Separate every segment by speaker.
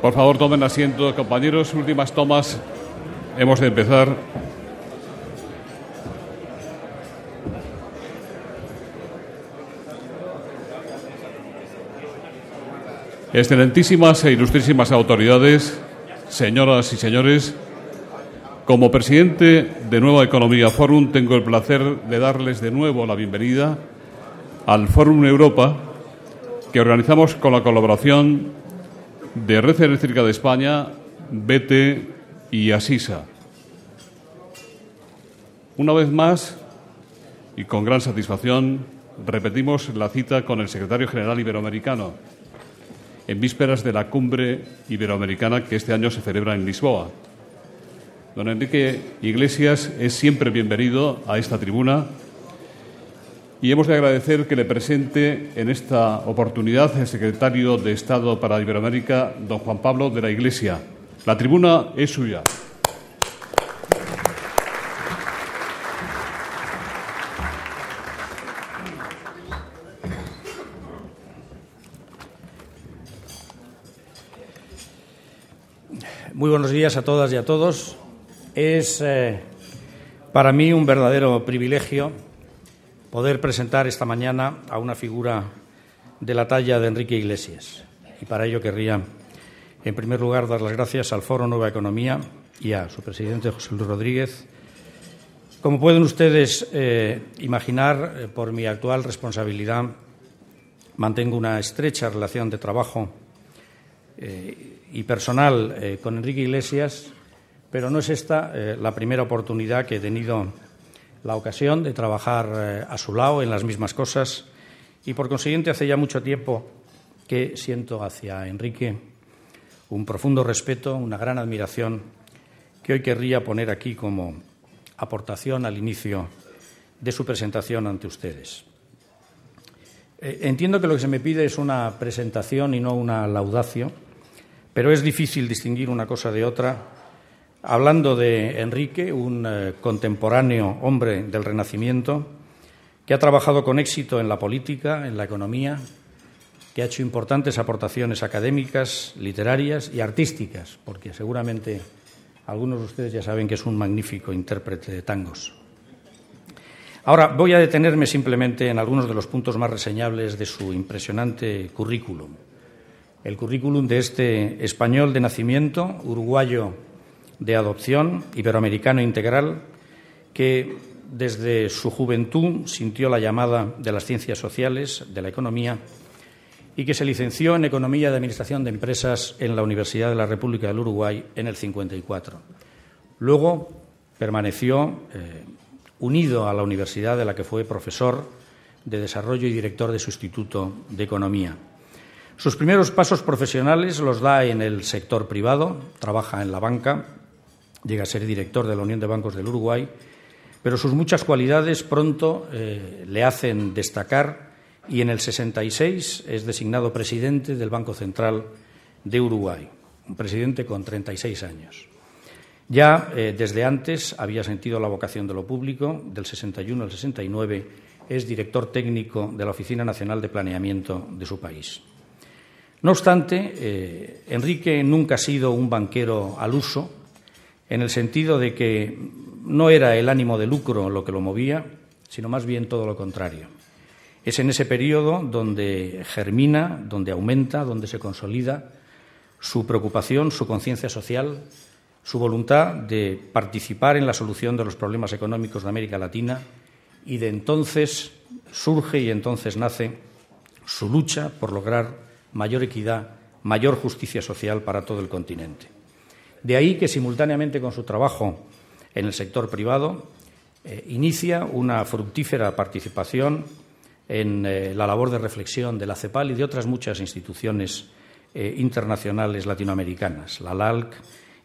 Speaker 1: Por favor, tomen asiento, compañeros. Últimas tomas. Hemos de empezar. Excelentísimas e ilustrísimas autoridades, señoras y señores, como presidente de Nueva Economía Forum tengo el placer de darles de nuevo la bienvenida al Forum Europa que organizamos con la colaboración de Red Eléctrica de España, BT y Asisa. Una vez más, y con gran satisfacción, repetimos la cita con el secretario general iberoamericano, en vísperas de la cumbre iberoamericana que este año se celebra en Lisboa. Don Enrique Iglesias es siempre bienvenido a esta tribuna y hemos de agradecer que le presente en esta oportunidad el secretario de Estado para Iberoamérica, don Juan Pablo de la Iglesia. La tribuna es suya.
Speaker 2: Muy buenos días a todas y a todos. Es para mí un verdadero privilegio poder presentar esta mañana a una figura de la talla de Enrique Iglesias. Y para ello querría, en primer lugar, dar las gracias al Foro Nueva Economía y a su presidente, José Luis Rodríguez. Como pueden ustedes imaginar, por mi actual responsabilidad, mantengo una estrecha relación de trabajo y personal con Enrique Iglesias, pero no es esta la primera oportunidad que he tenido la ocasión de trabajar a su lado en las mismas cosas y, por consiguiente, hace ya mucho tiempo que siento hacia Enrique un profundo respeto, una gran admiración que hoy querría poner aquí como aportación al inicio de su presentación ante ustedes. Entiendo que lo que se me pide es una presentación y no una laudatio, pero es difícil distinguir una cosa de otra. Hablando de Enrique, un contemporáneo hombre del Renacimiento, que ha trabajado con éxito en la política, en la economía, que ha hecho importantes aportaciones académicas, literarias y artísticas, porque seguramente algunos de ustedes ya saben que es un magnífico intérprete de tangos. Ahora voy a detenerme simplemente en algunos de los puntos más reseñables de su impresionante currículum. El currículum de este español de nacimiento, uruguayo de adopción, iberoamericano integral, que desde su juventud sintió la llamada de las ciencias sociales, de la economía, y que se licenció en Economía de Administración de Empresas en la Universidad de la República del Uruguay en el 54. Luego permaneció unido a la universidad de la que fue profesor de desarrollo y director de su Instituto de Economía. Sus primeros pasos profesionales los da en el sector privado, trabaja en la banca, llega a ser director de la Unión de Bancos del Uruguay, pero sus muchas cualidades pronto le hacen destacar y en el 66 es designado presidente del Banco Central de Uruguay, un presidente con 36 años. Ya desde antes había sentido la vocación de lo público, del 61 al 69 es director técnico de la Oficina Nacional de Planeamiento de su país. No obstante, Enrique nunca ha sido un banquero al uso, en el sentido de que no era el ánimo de lucro lo que lo movía, sino más bien todo lo contrario. Es en ese periodo donde germina, donde aumenta, donde se consolida su preocupación, su conciencia social, su voluntad de participar en la solución de los problemas económicos de América Latina, y de entonces surge y entonces nace su lucha por lograr mayor equidad, mayor justicia social para todo el continente. De ahí que, simultáneamente con su trabajo en el sector privado, inicia una fructífera participación en la labor de reflexión de la CEPAL y de otras muchas instituciones internacionales latinoamericanas, la LALC,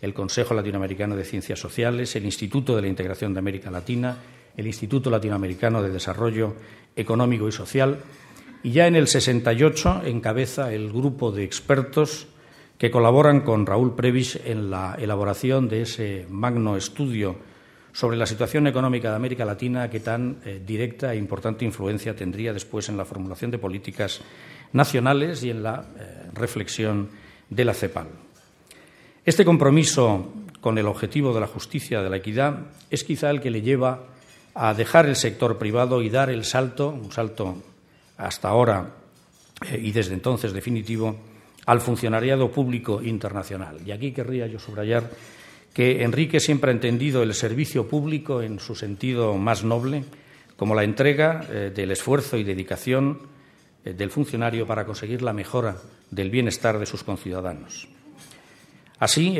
Speaker 2: el Consejo Latinoamericano de Ciencias Sociales, el Instituto de la Integración de América Latina, el Instituto Latinoamericano de Desarrollo Económico y Social, y ya en el 68 encabeza el grupo de expertos que colaboran con Raúl Previs en la elaboración de ese magno estudio sobre la situación económica de América Latina que tan directa e importante influencia tendría después en la formulación de políticas nacionales y en la reflexión de la CEPAL. Este compromiso con el objetivo de la justicia, de la equidad, es quizá el que le lleva a dejar el sector privado y dar un salto hasta ahora y desde entonces definitivo, al funcionariado público internacional. Y aquí querría yo subrayar que Enrique siempre ha entendido el servicio público en su sentido más noble, como la entrega del esfuerzo y dedicación del funcionario para conseguir la mejora del bienestar de sus conciudadanos. Así,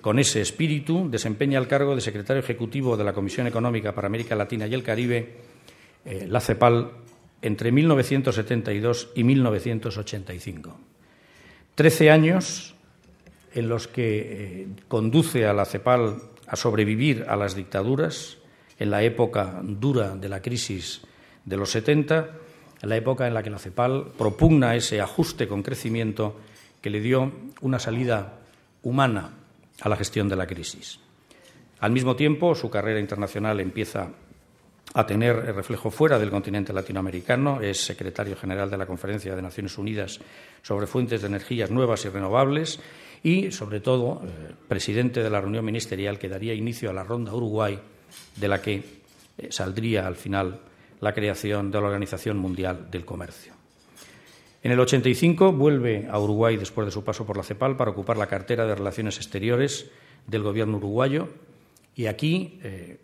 Speaker 2: con ese espíritu, desempeña el cargo de secretario ejecutivo de la Comisión Económica para América Latina y el Caribe, la CEPAL, entre 1972 y 1985. 13 años en los que conduce a la CEPAL a sobrevivir a las dictaduras, en la época dura de la crisis de los 70, en la época en la que la CEPAL propugna ese ajuste con crecimiento que le dio una salida humana a la gestión de la crisis. Al mismo tiempo, su carrera internacional empieza a tener reflejo fuera del continente latinoamericano. Es secretario general de la Conferencia de Naciones Unidas sobre Fuentes de Energías Nuevas y Renovables y, sobre todo, presidente de la reunión ministerial que daría inicio a la Ronda Uruguay, de la que saldría al final la creación de la Organización Mundial del Comercio. En el 85 vuelve a Uruguay después de su paso por la CEPAL para ocupar la cartera de Relaciones Exteriores del Gobierno uruguayo y aquí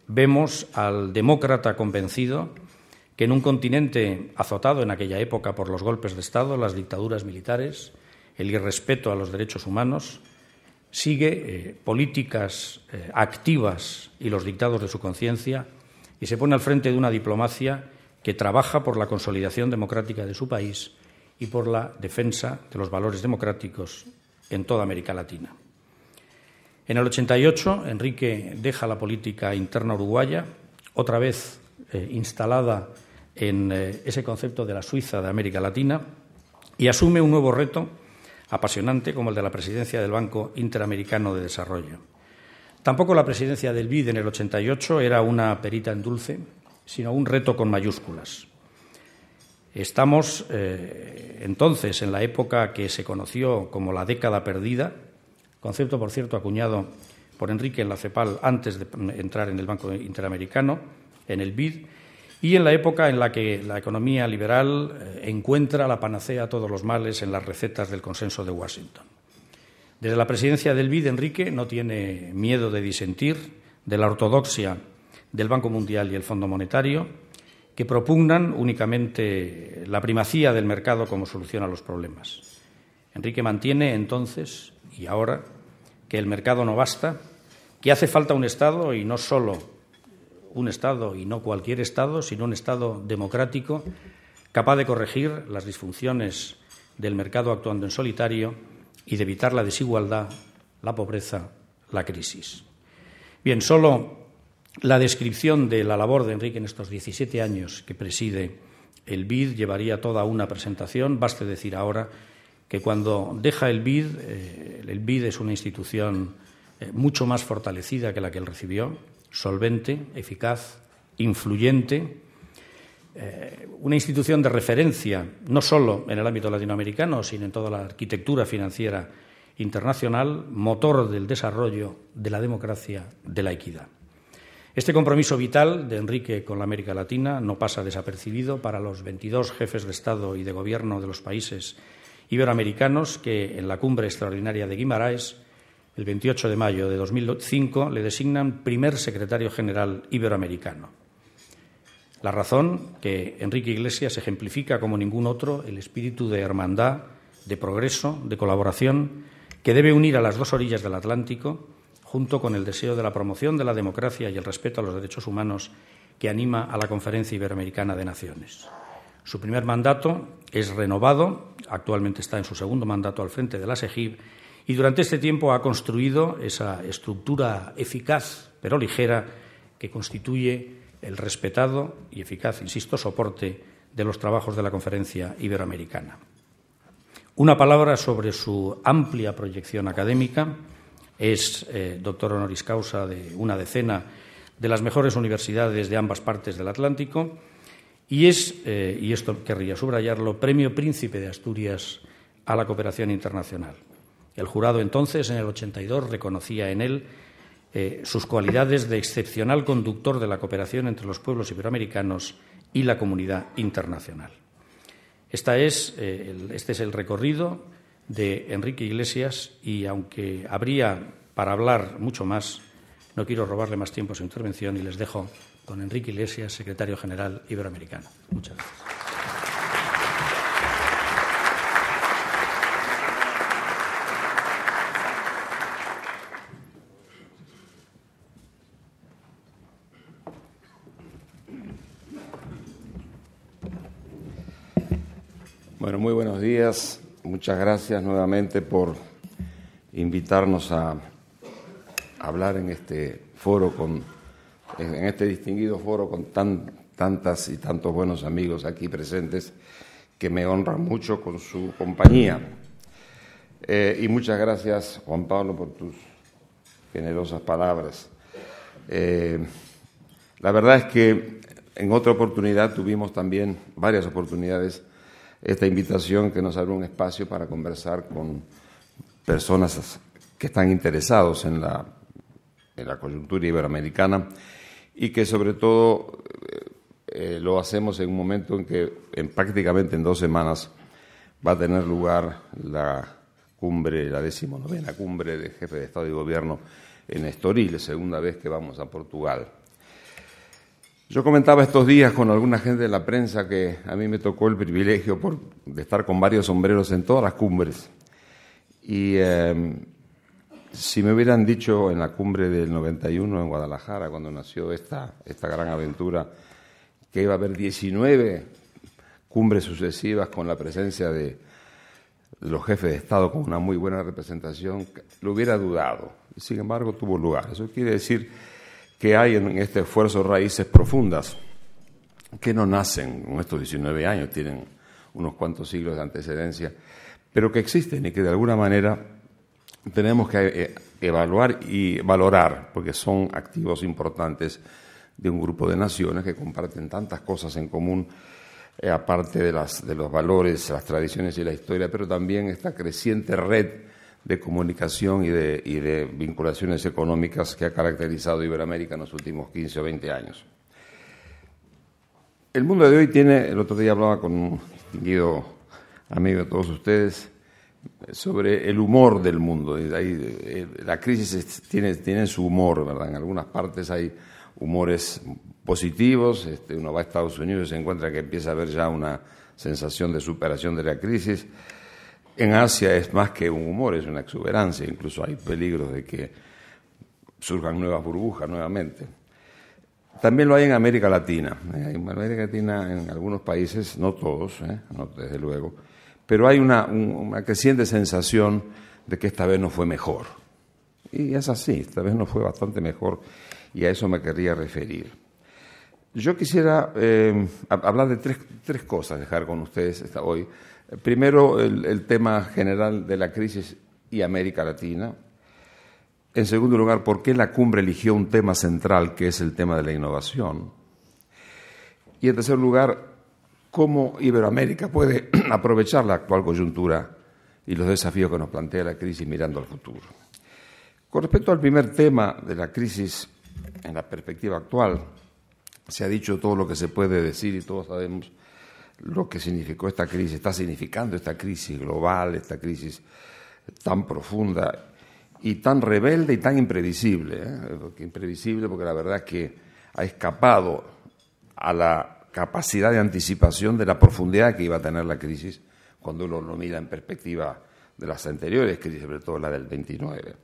Speaker 2: vemos al demócrata convencido que en un continente azotado en aquella época por los golpes de Estado, las dictaduras militares, el irrespeto a los derechos humanos, sigue políticas activas y los dictados de su conciencia y se pone al frente de una diplomacia que trabaja por la consolidación democrática de su país y por la defensa de los valores democráticos en toda América Latina. En el 88, Enrique deja la política interna uruguaya, otra vez instalada en ese concepto de la Suiza de América Latina, y asume un nuevo reto apasionante como el de la presidencia del Banco Interamericano de Desarrollo. Tampoco la presidencia del BID en el 88 era una perita en dulce, sino un reto con mayúsculas. Estamos entonces en la época que se conoció como la década perdida, concepto, por cierto, acuñado por Enrique en la CEPAL antes de entrar en el Banco Interamericano, en el BID, y en la época en la que la economía liberal encuentra la panacea a todos los males en las recetas del consenso de Washington. Desde la presidencia del BID, Enrique no tiene miedo de disentir de la ortodoxia del Banco Mundial y el Fondo Monetario, que propugnan únicamente la primacía del mercado como solución a los problemas. Enrique mantiene entonces y ahora que el mercado no basta, que hace falta un Estado y no solo un Estado y no cualquier Estado, sino un Estado democrático capaz de corregir las disfunciones del mercado actuando en solitario y de evitar la desigualdad, la pobreza, la crisis. Bien, solo la descripción de la labor de Enrique en estos 17 años que preside el BID llevaría toda una presentación. Baste decir ahora que cuando deja el BID es una institución mucho más fortalecida que la que él recibió, solvente, eficaz, influyente, una institución de referencia no solo en el ámbito latinoamericano, sino en toda la arquitectura financiera internacional, motor del desarrollo, de la democracia, de la equidad. Este compromiso vital de Enrique con la América Latina no pasa desapercibido para los 22 jefes de Estado y de Gobierno de los países iberoamericanos que en la cumbre extraordinaria de Guimarães, el 28 de mayo de 2005, le designan primer secretario general iberoamericano. La razón, que Enrique Iglesias ejemplifica como ningún otro el espíritu de hermandad, de progreso, de colaboración, que debe unir a las dos orillas del Atlántico, junto con el deseo de la promoción de la democracia y el respeto a los derechos humanos que anima a la Conferencia Iberoamericana de Naciones. Su primer mandato es renovado, actualmente está en su segundo mandato al frente de la SEGIB, y durante este tiempo ha construido esa estructura eficaz, pero ligera, que constituye el respetado y eficaz, insisto, soporte de los trabajos de la Conferencia Iberoamericana. Una palabra sobre su amplia proyección académica. Es doctor honoris causa de una decena de las mejores universidades de ambas partes del Atlántico y es, y esto querría subrayarlo, Premio Príncipe de Asturias a la Cooperación Internacional. El jurado entonces, en el 82, reconocía en él sus cualidades de excepcional conductor de la cooperación entre los pueblos iberoamericanos y la comunidad internacional. Este es el recorrido de Enrique Iglesias y, aunque habría para hablar mucho más, no quiero robarle más tiempo a su intervención y les dejo con Enrique Iglesias, secretario general iberoamericano. Muchas gracias.
Speaker 3: Bueno, muy buenos días. Muchas gracias nuevamente por invitarnos a hablar en este foro, en este distinguido foro con tantas y tantos buenos amigos aquí presentes que me honran mucho con su compañía. Y muchas gracias, Juan Pablo, por tus generosas palabras. La verdad es que en otra oportunidad tuvimos también varias oportunidades esta invitación que nos abre un espacio para conversar con personas que están interesados en la coyuntura iberoamericana y que sobre todo lo hacemos en un momento en que prácticamente en 2 semanas va a tener lugar la 19ª cumbre de jefes de Estado y Gobierno en Estoril, segunda vez que vamos a Portugal. Yo comentaba estos días con alguna gente de la prensa que a mí me tocó el privilegio de estar con varios sombreros en todas las cumbres. Y si me hubieran dicho en la cumbre del 91 en Guadalajara, cuando nació esta gran aventura, que iba a haber 19 cumbres sucesivas con la presencia de los jefes de Estado con una muy buena representación, lo hubiera dudado. Sin embargo, tuvo lugar. Eso quiere decir que hay en este esfuerzo raíces profundas que no nacen con estos 19 años, tienen unos cuantos siglos de antecedencia, pero que existen y que de alguna manera tenemos que evaluar y valorar, porque son activos importantes de un grupo de naciones que comparten tantas cosas en común, aparte de los valores, las tradiciones y la historia, pero también esta creciente red de comunicación y de vinculaciones económicas que ha caracterizado Iberoamérica en los últimos 15 o 20 años. El mundo de hoy el otro día hablaba con un distinguido amigo de todos ustedes, sobre el humor del mundo. La crisis tiene su humor, ¿verdad? En algunas partes hay humores positivos, uno va a Estados Unidos y se encuentra que empieza a haber ya una sensación de superación de la crisis. En Asia es más que un humor, es una exuberancia, incluso hay peligros de que surjan nuevas burbujas nuevamente. También lo hay en América Latina. En América Latina, en algunos países, no todos, no desde luego, pero hay una creciente sensación de que esta vez no fue mejor. Y es así, esta vez no fue bastante mejor, y a eso me querría referir. Yo quisiera hablar de tres cosas, dejar con ustedes hoy. Primero, el tema general de la crisis y América Latina. En segundo lugar, por qué la cumbre eligió un tema central, que es el tema de la innovación. Y en tercer lugar, cómo Iberoamérica puede aprovechar la actual coyuntura y los desafíos que nos plantea la crisis mirando al futuro. Con respecto al primer tema de la crisis en la perspectiva actual, se ha dicho todo lo que se puede decir y todos sabemos lo que significó esta crisis, está significando esta crisis global, esta crisis tan profunda y tan rebelde y tan imprevisible. Imprevisible porque la verdad es que ha escapado a la capacidad de anticipación de la profundidad que iba a tener la crisis cuando uno lo mira en perspectiva de las anteriores crisis, sobre todo la del 29.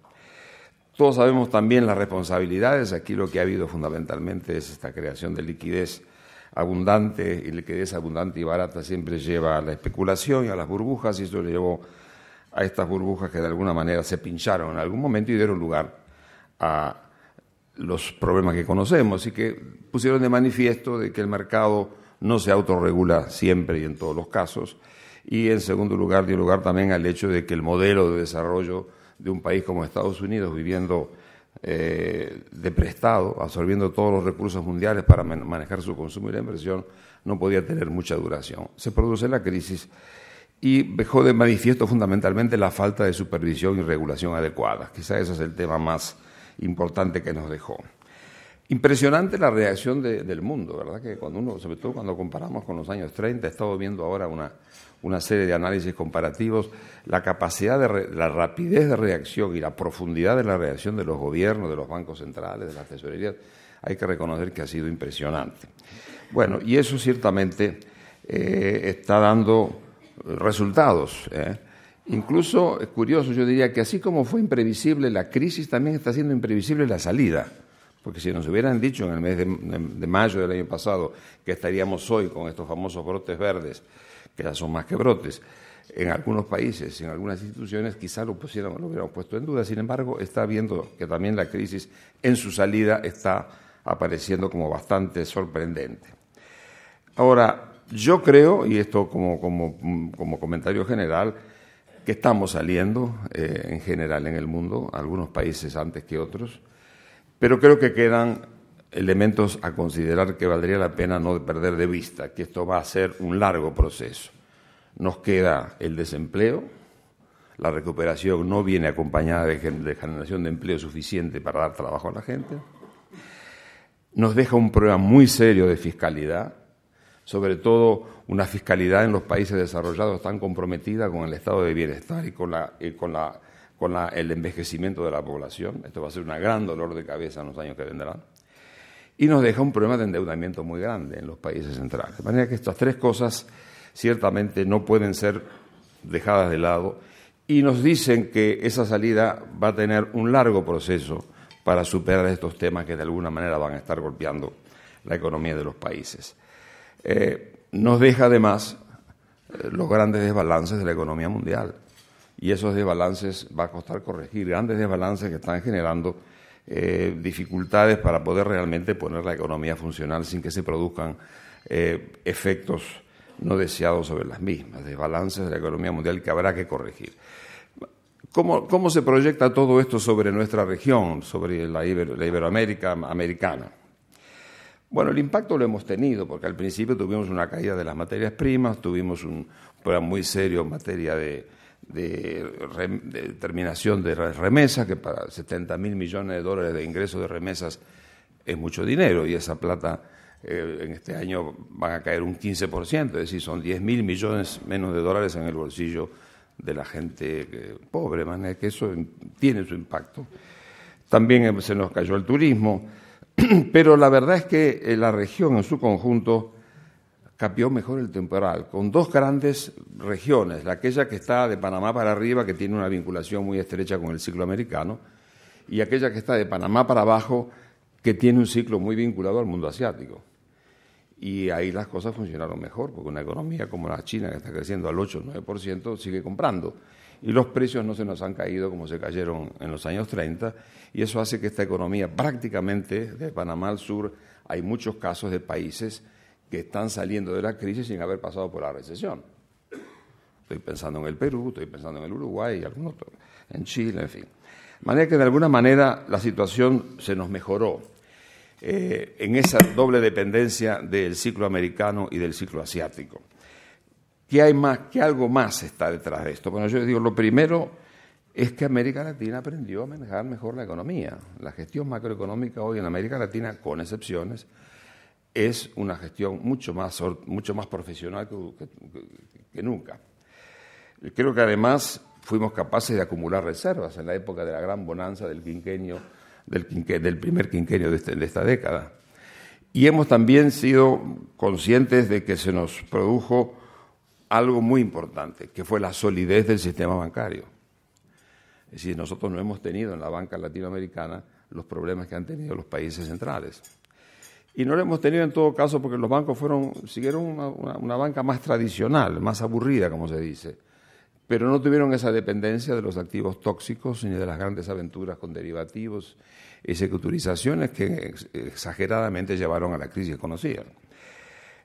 Speaker 3: Todos sabemos también las responsabilidades. Aquí lo que ha habido fundamentalmente es esta creación de liquidez abundante, y liquidez abundante y barata siempre lleva a la especulación y a las burbujas, y eso le llevó a estas burbujas que de alguna manera se pincharon en algún momento y dieron lugar a los problemas que conocemos y que pusieron de manifiesto de que el mercado no se autorregula siempre y en todos los casos, y en segundo lugar dio lugar también al hecho de que el modelo de desarrollo de un país como Estados Unidos, viviendo de prestado, absorbiendo todos los recursos mundiales para manejar su consumo y la inversión, no podía tener mucha duración. Se produce la crisis y dejó de manifiesto fundamentalmente la falta de supervisión y regulación adecuada. Quizá ese es el tema más importante que nos dejó. Impresionante la reacción del mundo, ¿verdad? Que cuando uno, sobre todo cuando comparamos con los años 30, he estado viendo ahora una serie de análisis comparativos, la capacidad la rapidez de reacción y la profundidad de la reacción de los gobiernos, de los bancos centrales, de las tesorerías, hay que reconocer que ha sido impresionante. Bueno, y eso ciertamente está dando resultados. Incluso, es curioso, yo diría que así como fue imprevisible la crisis, también está siendo imprevisible la salida. Porque si nos hubieran dicho en el mes de mayo del año pasado que estaríamos hoy con estos famosos brotes verdes, que ya son más que brotes, en algunos países, en algunas instituciones, quizá lo hubiéramos puesto en duda. Sin embargo, está viendo que también la crisis en su salida está apareciendo como bastante sorprendente. Ahora, yo creo, y esto como comentario general, que estamos saliendo en general en el mundo, algunos países antes que otros, pero creo que quedan elementos a considerar que valdría la pena no perder de vista, que esto va a ser un largo proceso. Nos queda el desempleo, la recuperación no viene acompañada de generación de empleo suficiente para dar trabajo a la gente. Nos deja un problema muy serio de fiscalidad, sobre todo una fiscalidad en los países desarrollados tan comprometida con el estado de bienestar y con el envejecimiento de la población. Esto va a ser un gran dolor de cabeza en los años que vendrán. Y nos deja un problema de endeudamiento muy grande en los países centrales. De manera que estas tres cosas ciertamente no pueden ser dejadas de lado y nos dicen que esa salida va a tener un largo proceso para superar estos temas que de alguna manera van a estar golpeando la economía de los países. Nos deja además los grandes desbalances de la economía mundial. Y esos desbalances va a costar corregir, grandes desbalances que están generando dificultades para poder realmente poner la economía funcional sin que se produzcan efectos no deseados sobre las mismas, desbalances de la economía mundial que habrá que corregir. ¿Cómo se proyecta todo esto sobre nuestra región, sobre la Iberoamérica americana? Bueno, el impacto lo hemos tenido, porque al principio tuvimos una caída de las materias primas, tuvimos un problema muy serio en materia de terminación de remesas, que para 70.000 millones de dólares de ingresos de remesas es mucho dinero, y esa plata en este año van a caer un 15%, es decir, son 10.000 millones menos de dólares en el bolsillo de la gente pobre, de manera que eso tiene su impacto. También se nos cayó el turismo, pero la verdad es que la región en su conjunto capió mejor el temporal, con dos grandes regiones, aquella que está de Panamá para arriba, que tiene una vinculación muy estrecha con el ciclo americano, y aquella que está de Panamá para abajo, que tiene un ciclo muy vinculado al mundo asiático. Y ahí las cosas funcionaron mejor, porque una economía como la China, que está creciendo al 8 o 9%, sigue comprando. Y los precios no se nos han caído como se cayeron en los años 30, y eso hace que esta economía prácticamente, de Panamá al sur, hay muchos casos de países que están saliendo de la crisis sin haber pasado por la recesión. Estoy pensando en el Perú, estoy pensando en el Uruguay, en Chile, en fin. De manera que de alguna manera la situación se nos mejoró en esa doble dependencia del ciclo americano y del ciclo asiático. ¿Qué hay más? ¿Qué algo más está detrás de esto? Bueno, yo digo, lo primero es que América Latina aprendió a manejar mejor la economía. La gestión macroeconómica hoy en América Latina, con excepciones, es una gestión mucho más profesional que nunca. Creo que además fuimos capaces de acumular reservas en la época de la gran bonanza del primer quinquenio de esta década. Y hemos también sido conscientes de que se nos produjo algo muy importante, que fue la solidez del sistema bancario. Es decir, nosotros no hemos tenido en la banca latinoamericana los problemas que han tenido los países centrales. Y no lo hemos tenido en todo caso porque los bancos siguieron una banca más tradicional, más aburrida, como se dice, pero no tuvieron esa dependencia de los activos tóxicos ni de las grandes aventuras con derivativos y securitizaciones que exageradamente llevaron a la crisis conocida.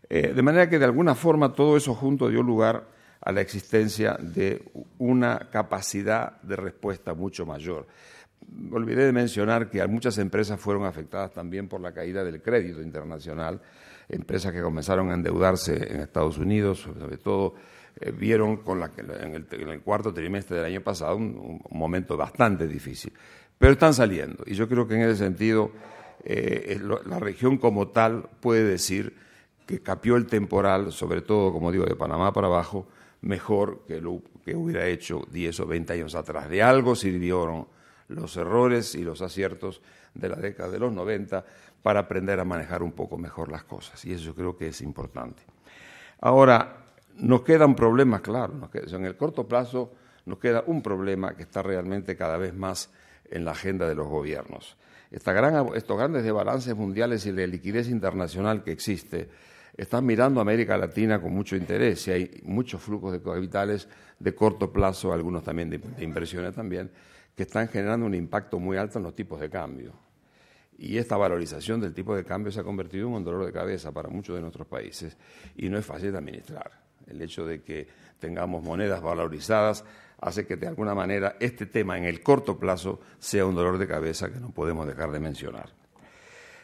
Speaker 3: De manera que de alguna forma todo eso junto dio lugar a la existencia de una capacidad de respuesta mucho mayor. Olvidé de mencionar que muchas empresas fueron afectadas también por la caída del crédito internacional, empresas que comenzaron a endeudarse en Estados Unidos, sobre todo vieron en el cuarto trimestre del año pasado un momento bastante difícil. Pero están saliendo, y yo creo que en ese sentido la región como tal puede decir que capió el temporal, sobre todo, como digo, de Panamá para abajo, mejor que lo que hubiera hecho 10 o 20 años atrás. De algo sirvieron los errores y los aciertos de la década de los 90 para aprender a manejar un poco mejor las cosas, y eso yo creo que es importante. Ahora, nos quedan problemas, claro, en el corto plazo nos queda un problema que está realmente cada vez más en la agenda de los gobiernos. Estos grandes desbalances mundiales y de liquidez internacional que existe están mirando a América Latina con mucho interés, y hay muchos flujos de capitales de corto plazo, algunos también de inversiones también, que están generando un impacto muy alto en los tipos de cambio. Y esta valorización del tipo de cambio se ha convertido en un dolor de cabeza para muchos de nuestros países y no es fácil de administrar. El hecho de que tengamos monedas valorizadas hace que de alguna manera este tema en el corto plazo sea un dolor de cabeza que no podemos dejar de mencionar.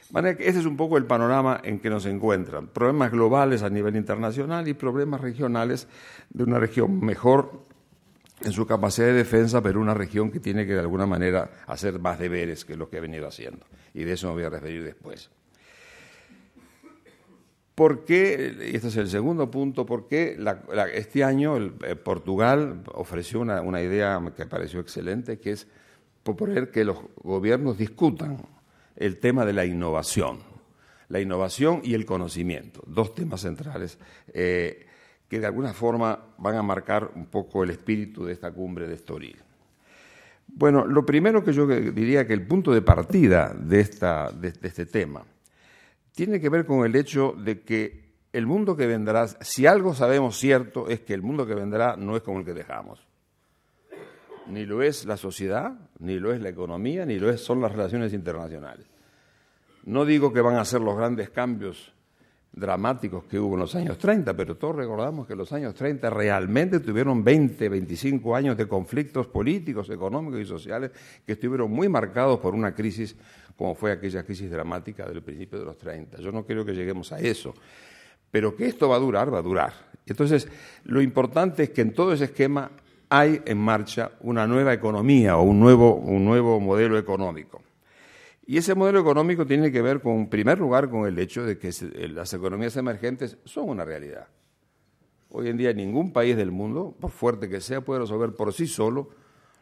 Speaker 3: De manera que ese es un poco el panorama en que nos encuentran. Problemas globales a nivel internacional y problemas regionales de una región mejor en su capacidad de defensa, pero una región que tiene que de alguna manera hacer más deberes que lo que ha venido haciendo. Y de eso me voy a referir después. ¿Por qué? Y este es el segundo punto. ¿Por qué este año Portugal ofreció una idea que me pareció excelente, que es proponer que los gobiernos discutan el tema de la innovación y el conocimiento, dos temas centrales que de alguna forma van a marcar un poco el espíritu de esta cumbre de Estoril. Bueno, lo primero que yo diría que el punto de partida de este tema tiene que ver con el hecho de que el mundo que vendrá, si algo sabemos cierto, es que el mundo que vendrá no es como el que dejamos. Ni lo es la sociedad, ni lo es la economía, ni lo son las relaciones internacionales. No digo que van a ser los grandes cambios dramáticos que hubo en los años 30, pero todos recordamos que los años 30 realmente tuvieron 20, 25 años de conflictos políticos, económicos y sociales que estuvieron muy marcados por una crisis como fue aquella crisis dramática del principio de los 30. Yo no creo que lleguemos a eso, pero que esto va a durar, va a durar. Entonces, lo importante es que en todo ese esquema hay en marcha una nueva economía o un nuevo modelo económico. Y ese modelo económico tiene que ver, en primer lugar, con el hecho de que las economías emergentes son una realidad. Hoy en día ningún país del mundo, por fuerte que sea, puede resolver por sí solo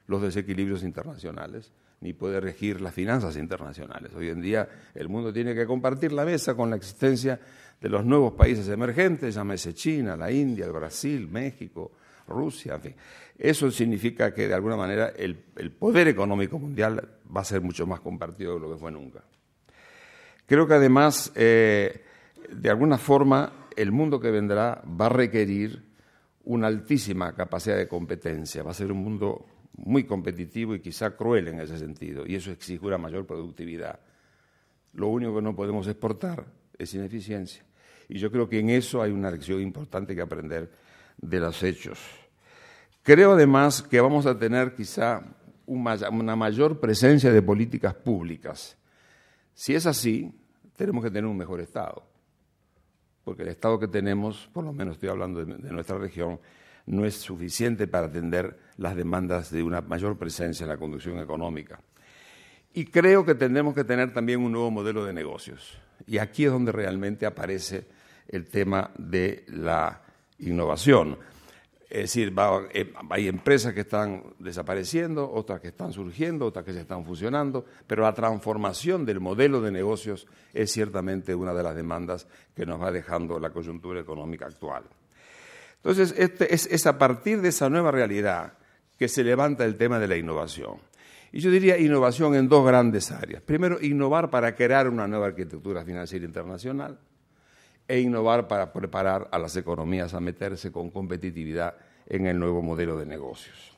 Speaker 3: los desequilibrios internacionales, ni puede regir las finanzas internacionales. Hoy en día el mundo tiene que compartir la mesa con la existencia de los nuevos países emergentes, llámese China, la India, el Brasil, México, Rusia, en fin. Eso significa que de alguna manera el poder económico mundial va a ser mucho más compartido de lo que fue nunca. Creo que además, de alguna forma, el mundo que vendrá va a requerir una altísima capacidad de competencia. Va a ser un mundo muy competitivo y quizá cruel en ese sentido, y eso exige una mayor productividad. Lo único que no podemos exportar es ineficiencia. Y yo creo que en eso hay una lección importante que aprender de los hechos. Creo además que vamos a tener quizá una mayor presencia de políticas públicas. Si es así, tenemos que tener un mejor Estado, porque el Estado que tenemos, por lo menos estoy hablando de nuestra región, no es suficiente para atender las demandas de una mayor presencia en la conducción económica. Y creo que tendremos que tener también un nuevo modelo de negocios. Y aquí es donde realmente aparece el tema de la innovación. Es decir, hay empresas que están desapareciendo, otras que están surgiendo, otras que se están fusionando, pero la transformación del modelo de negocios es ciertamente una de las demandas que nos va dejando la coyuntura económica actual. Entonces, es a partir de esa nueva realidad que se levanta el tema de la innovación. Y yo diría innovación en dos grandes áreas. Primero, innovar para crear una nueva arquitectura financiera internacional e innovar para preparar a las economías a meterse con competitividad en el nuevo modelo de negocios.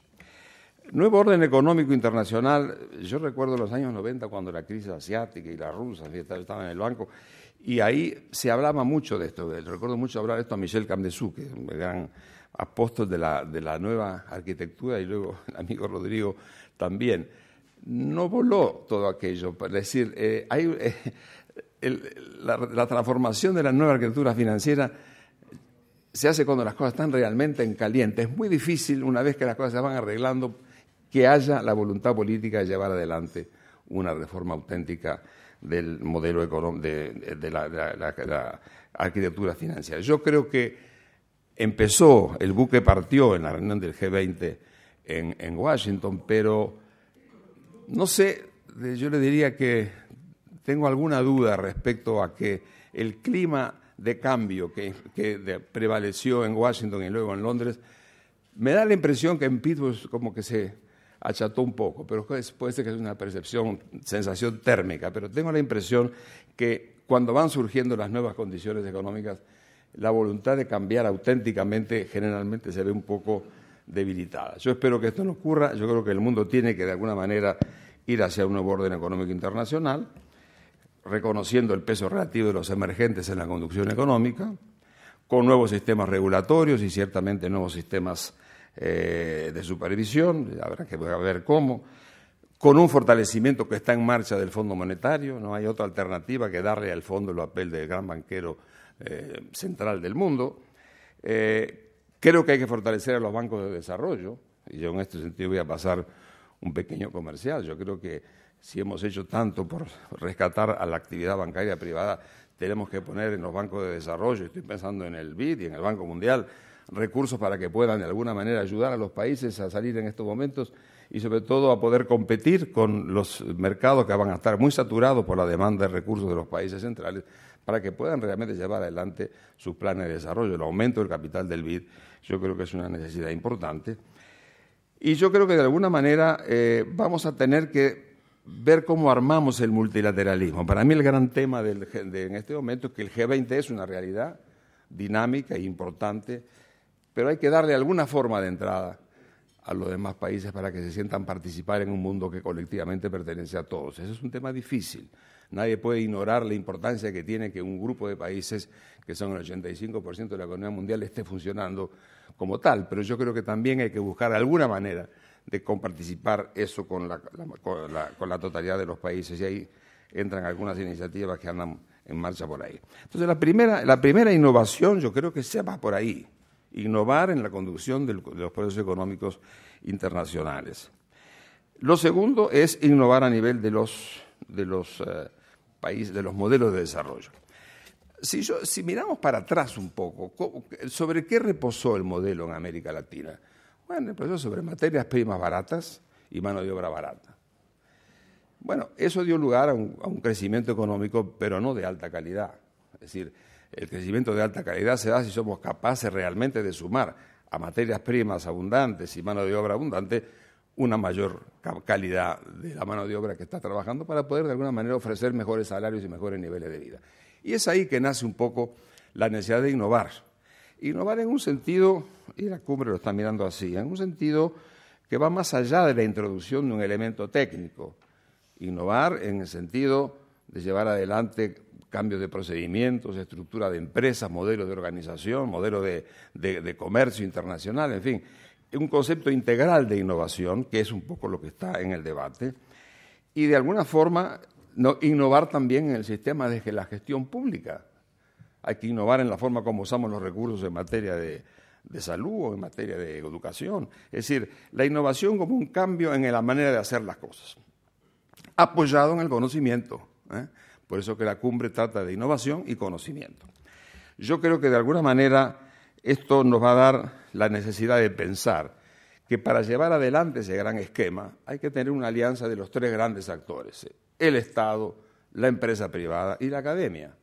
Speaker 3: Nuevo orden económico internacional, yo recuerdo los años 90 cuando la crisis asiática y la rusa estaban en el banco, y ahí se hablaba mucho de esto. Recuerdo mucho hablar de esto a Michel Camdesú, que es un gran apóstol de la nueva arquitectura, y luego el amigo Rodrigo también. No voló todo aquello, es decir, la transformación de la nueva arquitectura financiera se hace cuando las cosas están realmente en caliente. Es muy difícil, una vez que las cosas se van arreglando, que haya la voluntad política de llevar adelante una reforma auténtica del modelo económico, de la arquitectura financiera. Yo creo que el buque partió en la reunión del G20 en Washington, pero no sé, yo le diría que tengo alguna duda respecto a que el clima de cambio que prevaleció en Washington y luego en Londres, me da la impresión que en Pittsburgh como que se acható un poco, pero puede ser que es una sensación térmica, pero tengo la impresión que cuando van surgiendo las nuevas condiciones económicas, la voluntad de cambiar auténticamente generalmente se ve un poco debilitada. Yo espero que esto no ocurra, yo creo que el mundo tiene que de alguna manera ir hacia un nuevo orden económico internacional, reconociendo el peso relativo de los emergentes en la conducción económica, con nuevos sistemas regulatorios y ciertamente nuevos sistemas de supervisión, habrá que ver cómo, con un fortalecimiento que está en marcha del Fondo Monetario, no hay otra alternativa que darle al fondo el papel del gran banquero central del mundo. Creo que hay que fortalecer a los bancos de desarrollo, y yo en este sentido voy a pasar un pequeño comercial. Yo creo que si hemos hecho tanto por rescatar a la actividad bancaria privada, tenemos que poner en los bancos de desarrollo, estoy pensando en el BID y en el Banco Mundial, recursos para que puedan de alguna manera ayudar a los países a salir en estos momentos y sobre todo a poder competir con los mercados que van a estar muy saturados por la demanda de recursos de los países centrales para que puedan realmente llevar adelante sus planes de desarrollo. El aumento del capital del BID yo creo que es una necesidad importante y yo creo que de alguna manera vamos a tener que ver cómo armamos el multilateralismo. Para mí el gran tema en este momento es que el G20 es una realidad dinámica e importante, pero hay que darle alguna forma de entrada a los demás países para que se sientan participar en un mundo que colectivamente pertenece a todos. Eso es un tema difícil. Nadie puede ignorar la importancia que tiene que un grupo de países, que son el 85% de la economía mundial, esté funcionando como tal, pero yo creo que también hay que buscar alguna manera de comparticipar eso con la totalidad de los países, y ahí entran algunas iniciativas que andan en marcha por ahí. Entonces, la primera innovación yo creo que se va por ahí, innovar en la conducción de los procesos económicos internacionales. Lo segundo es innovar a nivel de los países, de los modelos de desarrollo. Si miramos para atrás un poco, ¿sobre qué reposó el modelo en América Latina? Bueno, reposó sobre materias primas baratas y mano de obra barata. Bueno, eso dio lugar a un crecimiento económico, pero no de alta calidad. Es decir, el crecimiento de alta calidad se da si somos capaces realmente de sumar a materias primas abundantes y mano de obra abundante una mayor calidad de la mano de obra que está trabajando para poder de alguna manera ofrecer mejores salarios y mejores niveles de vida. Y es ahí que nace un poco la necesidad de innovar. Innovar en un sentido, y la cumbre lo está mirando así, en un sentido que va más allá de la introducción de un elemento técnico. Innovar en el sentido de llevar adelante cambios de procedimientos, estructura de empresas, modelos de organización, modelos de comercio internacional, en fin, un concepto integral de innovación, que es un poco lo que está en el debate, y de alguna forma innovar también en el sistema de la gestión pública. Hay que innovar en la forma como usamos los recursos en materia de salud o en materia de educación. Es decir, la innovación como un cambio en la manera de hacer las cosas, apoyado en el conocimiento. Por eso que la cumbre trata de innovación y conocimiento. Yo creo que de alguna manera esto nos va a dar la necesidad de pensar que para llevar adelante ese gran esquema hay que tener una alianza de los tres grandes actores, el Estado, la empresa privada y la academia.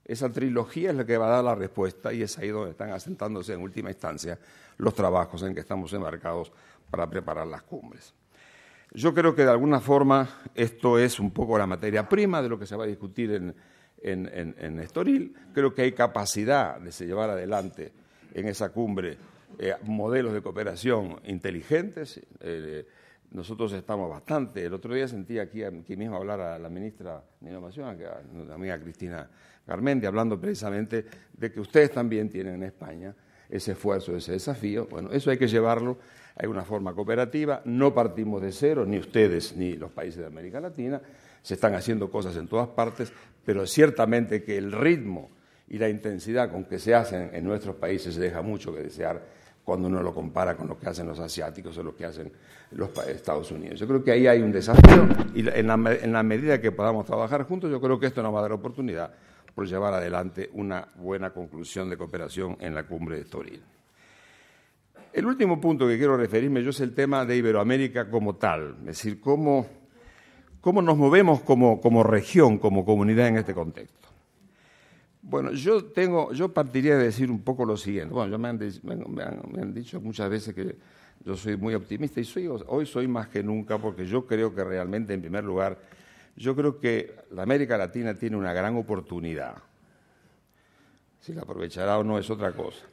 Speaker 3: Esa trilogía es la que va a dar la respuesta y es ahí donde están asentándose en última instancia los trabajos en que estamos embarcados para preparar las cumbres. Yo creo que de alguna forma esto es un poco la materia prima de lo que se va a discutir en Estoril. Creo que hay capacidad de llevar adelante en esa cumbre modelos de cooperación inteligentes. Nosotros estamos bastante. El otro día sentí aquí mismo hablar a la ministra de Innovación, a la amiga Cristina Garmendi, hablando precisamente de que ustedes también tienen en España ese esfuerzo, ese desafío. Bueno, eso hay que llevarlo a una forma cooperativa. No partimos de cero, ni ustedes ni los países de América Latina. Se están haciendo cosas en todas partes, pero ciertamente que el ritmo y la intensidad con que se hacen en nuestros países se deja mucho que desear cuando uno lo compara con lo que hacen los asiáticos o lo que hacen los Estados Unidos. Yo creo que ahí hay un desafío y en la medida que podamos trabajar juntos, yo creo que esto nos va a dar oportunidad por llevar adelante una buena conclusión de cooperación en la cumbre de Estoril. El último punto que quiero referirme yo es el tema de Iberoamérica como tal, es decir, cómo nos movemos como región, como comunidad en este contexto. Bueno, yo partiría de decir un poco lo siguiente. Bueno, me han dicho muchas veces que yo soy muy optimista y hoy soy más que nunca porque yo creo que realmente, en primer lugar, yo creo que la América Latina tiene una gran oportunidad. Si la aprovechará o no es otra cosa.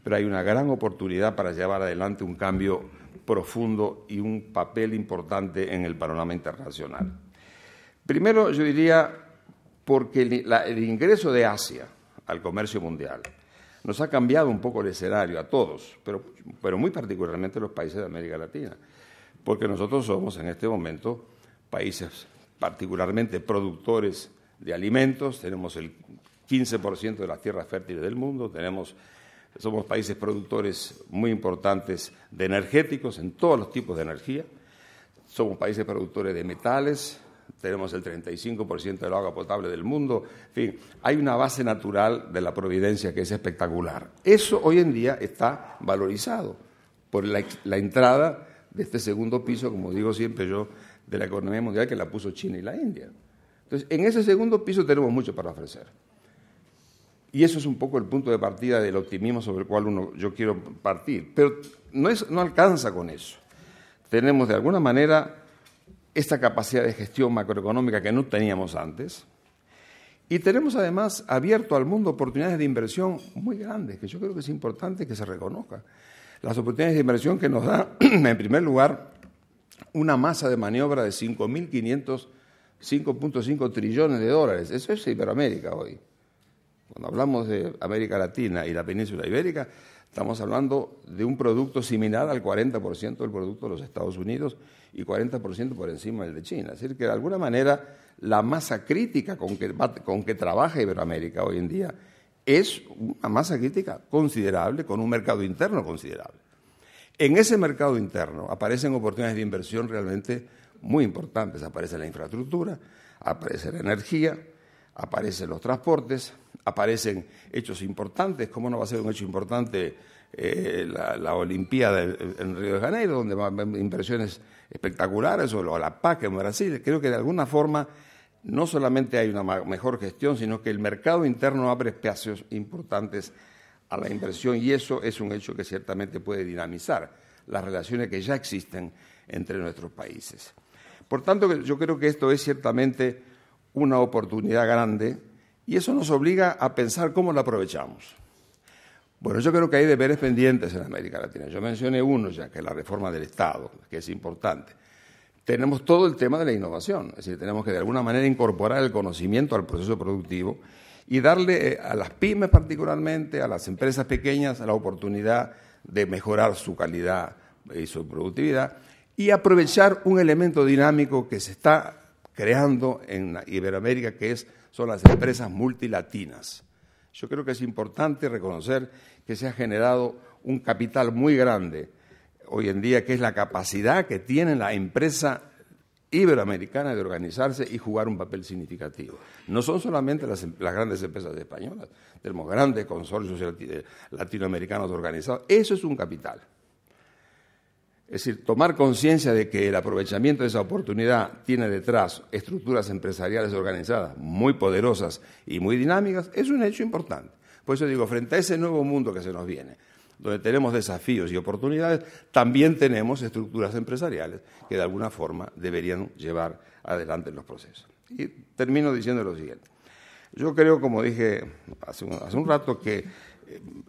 Speaker 3: Pero hay una gran oportunidad para llevar adelante un cambio profundo y un papel importante en el panorama internacional. Primero, yo diría, porque el ingreso de Asia al comercio mundial nos ha cambiado un poco el escenario a todos, pero muy particularmente a los países de América Latina, porque nosotros somos en este momento países particularmente productores de alimentos, tenemos el 15% de las tierras fértiles del mundo, somos países productores muy importantes de energéticos, en todos los tipos de energía, somos países productores de metales, tenemos el 35% del agua potable del mundo, en fin, hay una base natural de la providencia que es espectacular. Eso hoy en día está valorizado por la entrada de este segundo piso, como digo siempre yo, de la economía mundial que la puso China y la India. Entonces, en ese segundo piso tenemos mucho para ofrecer. Y eso es un poco el punto de partida del optimismo sobre el cual yo quiero partir. Pero no alcanza con eso. Tenemos de alguna manera esta capacidad de gestión macroeconómica que no teníamos antes. Y tenemos además abierto al mundo oportunidades de inversión muy grandes, que yo creo que es importante que se reconozcan. Las oportunidades de inversión que nos da, en primer lugar, una masa de maniobra de 5.5 trillones de dólares. Eso es Iberoamérica hoy. Cuando hablamos de América Latina y la península ibérica, estamos hablando de un producto similar al 40% del producto de los Estados Unidos y 40% por encima del de China. Es decir, que de alguna manera la masa crítica con que trabaja Iberoamérica hoy en día es una masa crítica considerable, con un mercado interno considerable. En ese mercado interno aparecen oportunidades de inversión realmente muy importantes. Aparece la infraestructura, aparece la energía, aparecen los transportes, aparecen hechos importantes. ¿Cómo no va a ser un hecho importante la Olimpiada en Río de Janeiro, donde va a haber inversiones espectaculares, o la PAC en Brasil? Creo que de alguna forma no solamente hay una mejor gestión, sino que el mercado interno abre espacios importantes a la inversión, y eso es un hecho que ciertamente puede dinamizar las relaciones que ya existen entre nuestros países. Por tanto, yo creo que esto es ciertamente una oportunidad grande, y eso nos obliga a pensar cómo la aprovechamos. Bueno, yo creo que hay deberes pendientes en América Latina. Yo mencioné uno ya, que es la reforma del Estado, que es importante. Tenemos todo el tema de la innovación, es decir, tenemos que de alguna manera incorporar el conocimiento al proceso productivo y darle a las pymes particularmente, a las empresas pequeñas, la oportunidad de mejorar su calidad y su productividad y aprovechar un elemento dinámico que se está creando en Iberoamérica, que son las empresas multilatinas. Yo creo que es importante reconocer que se ha generado un capital muy grande hoy en día, que es la capacidad que tiene la empresa iberoamericana de organizarse y jugar un papel significativo. No son solamente las grandes empresas españolas, tenemos grandes consorcios latinoamericanos organizados. Eso es un capital. Es decir, tomar conciencia de que el aprovechamiento de esa oportunidad tiene detrás estructuras empresariales organizadas muy poderosas y muy dinámicas, es un hecho importante. Por eso digo, frente a ese nuevo mundo que se nos viene, donde tenemos desafíos y oportunidades, también tenemos estructuras empresariales que de alguna forma deberían llevar adelante los procesos. Y termino diciendo lo siguiente. Yo creo, como dije hace un rato, que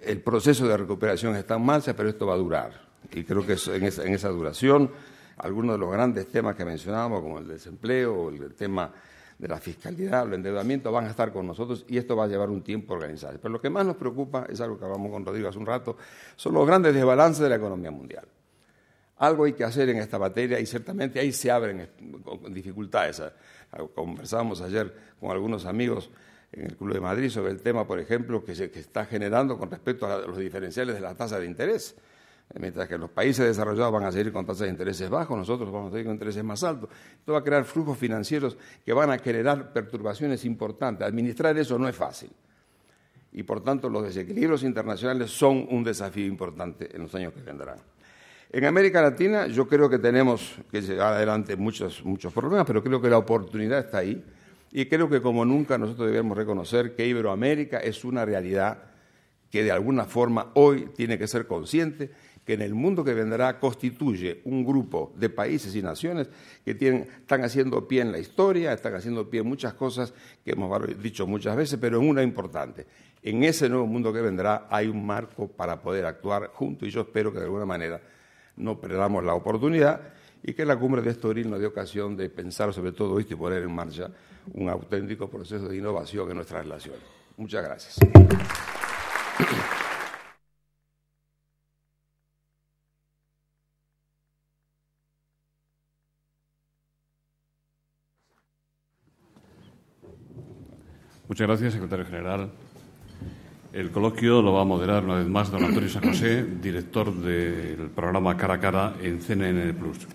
Speaker 3: el proceso de recuperación está en marcha, pero esto va a durar. Y creo que en esa duración, algunos de los grandes temas que mencionábamos, como el desempleo, el tema de la fiscalidad, el endeudamiento, van a estar con nosotros, y esto va a llevar un tiempo organizado. Pero lo que más nos preocupa, es algo que hablamos con Rodrigo hace un rato, son los grandes desbalances de la economía mundial. Algo hay que hacer en esta materia, y ciertamente ahí se abren dificultades. Conversábamos ayer con algunos amigos en el Club de Madrid sobre el tema, por ejemplo, que está generando con respecto a los diferenciales de la tasa de interés. Mientras que los países desarrollados van a seguir con tasas de intereses bajos, nosotros vamos a seguir con intereses más altos. Esto va a crear flujos financieros que van a generar perturbaciones importantes. Administrar eso no es fácil. Y por tanto los desequilibrios internacionales son un desafío importante en los años que vendrán. En América Latina yo creo que tenemos que llevar adelante muchos problemas, pero creo que la oportunidad está ahí. Y creo que como nunca nosotros debemos reconocer que Iberoamérica es una realidad que de alguna forma hoy tiene que ser consciente que en el mundo que vendrá constituye un grupo de países y naciones que están haciendo pie en la historia, están haciendo pie en muchas cosas que hemos dicho muchas veces, pero en una importante. En ese nuevo mundo que vendrá hay un marco para poder actuar juntos y yo espero que de alguna manera no perdamos la oportunidad y que la cumbre de Estoril nos dé ocasión de pensar sobre todo esto y poner en marcha un auténtico proceso de innovación en nuestras relaciones. Muchas gracias.
Speaker 1: Muchas gracias, secretario general. El coloquio lo va a moderar una vez más don Antonio San José, director del programa Cara a Cara en CNN Plus.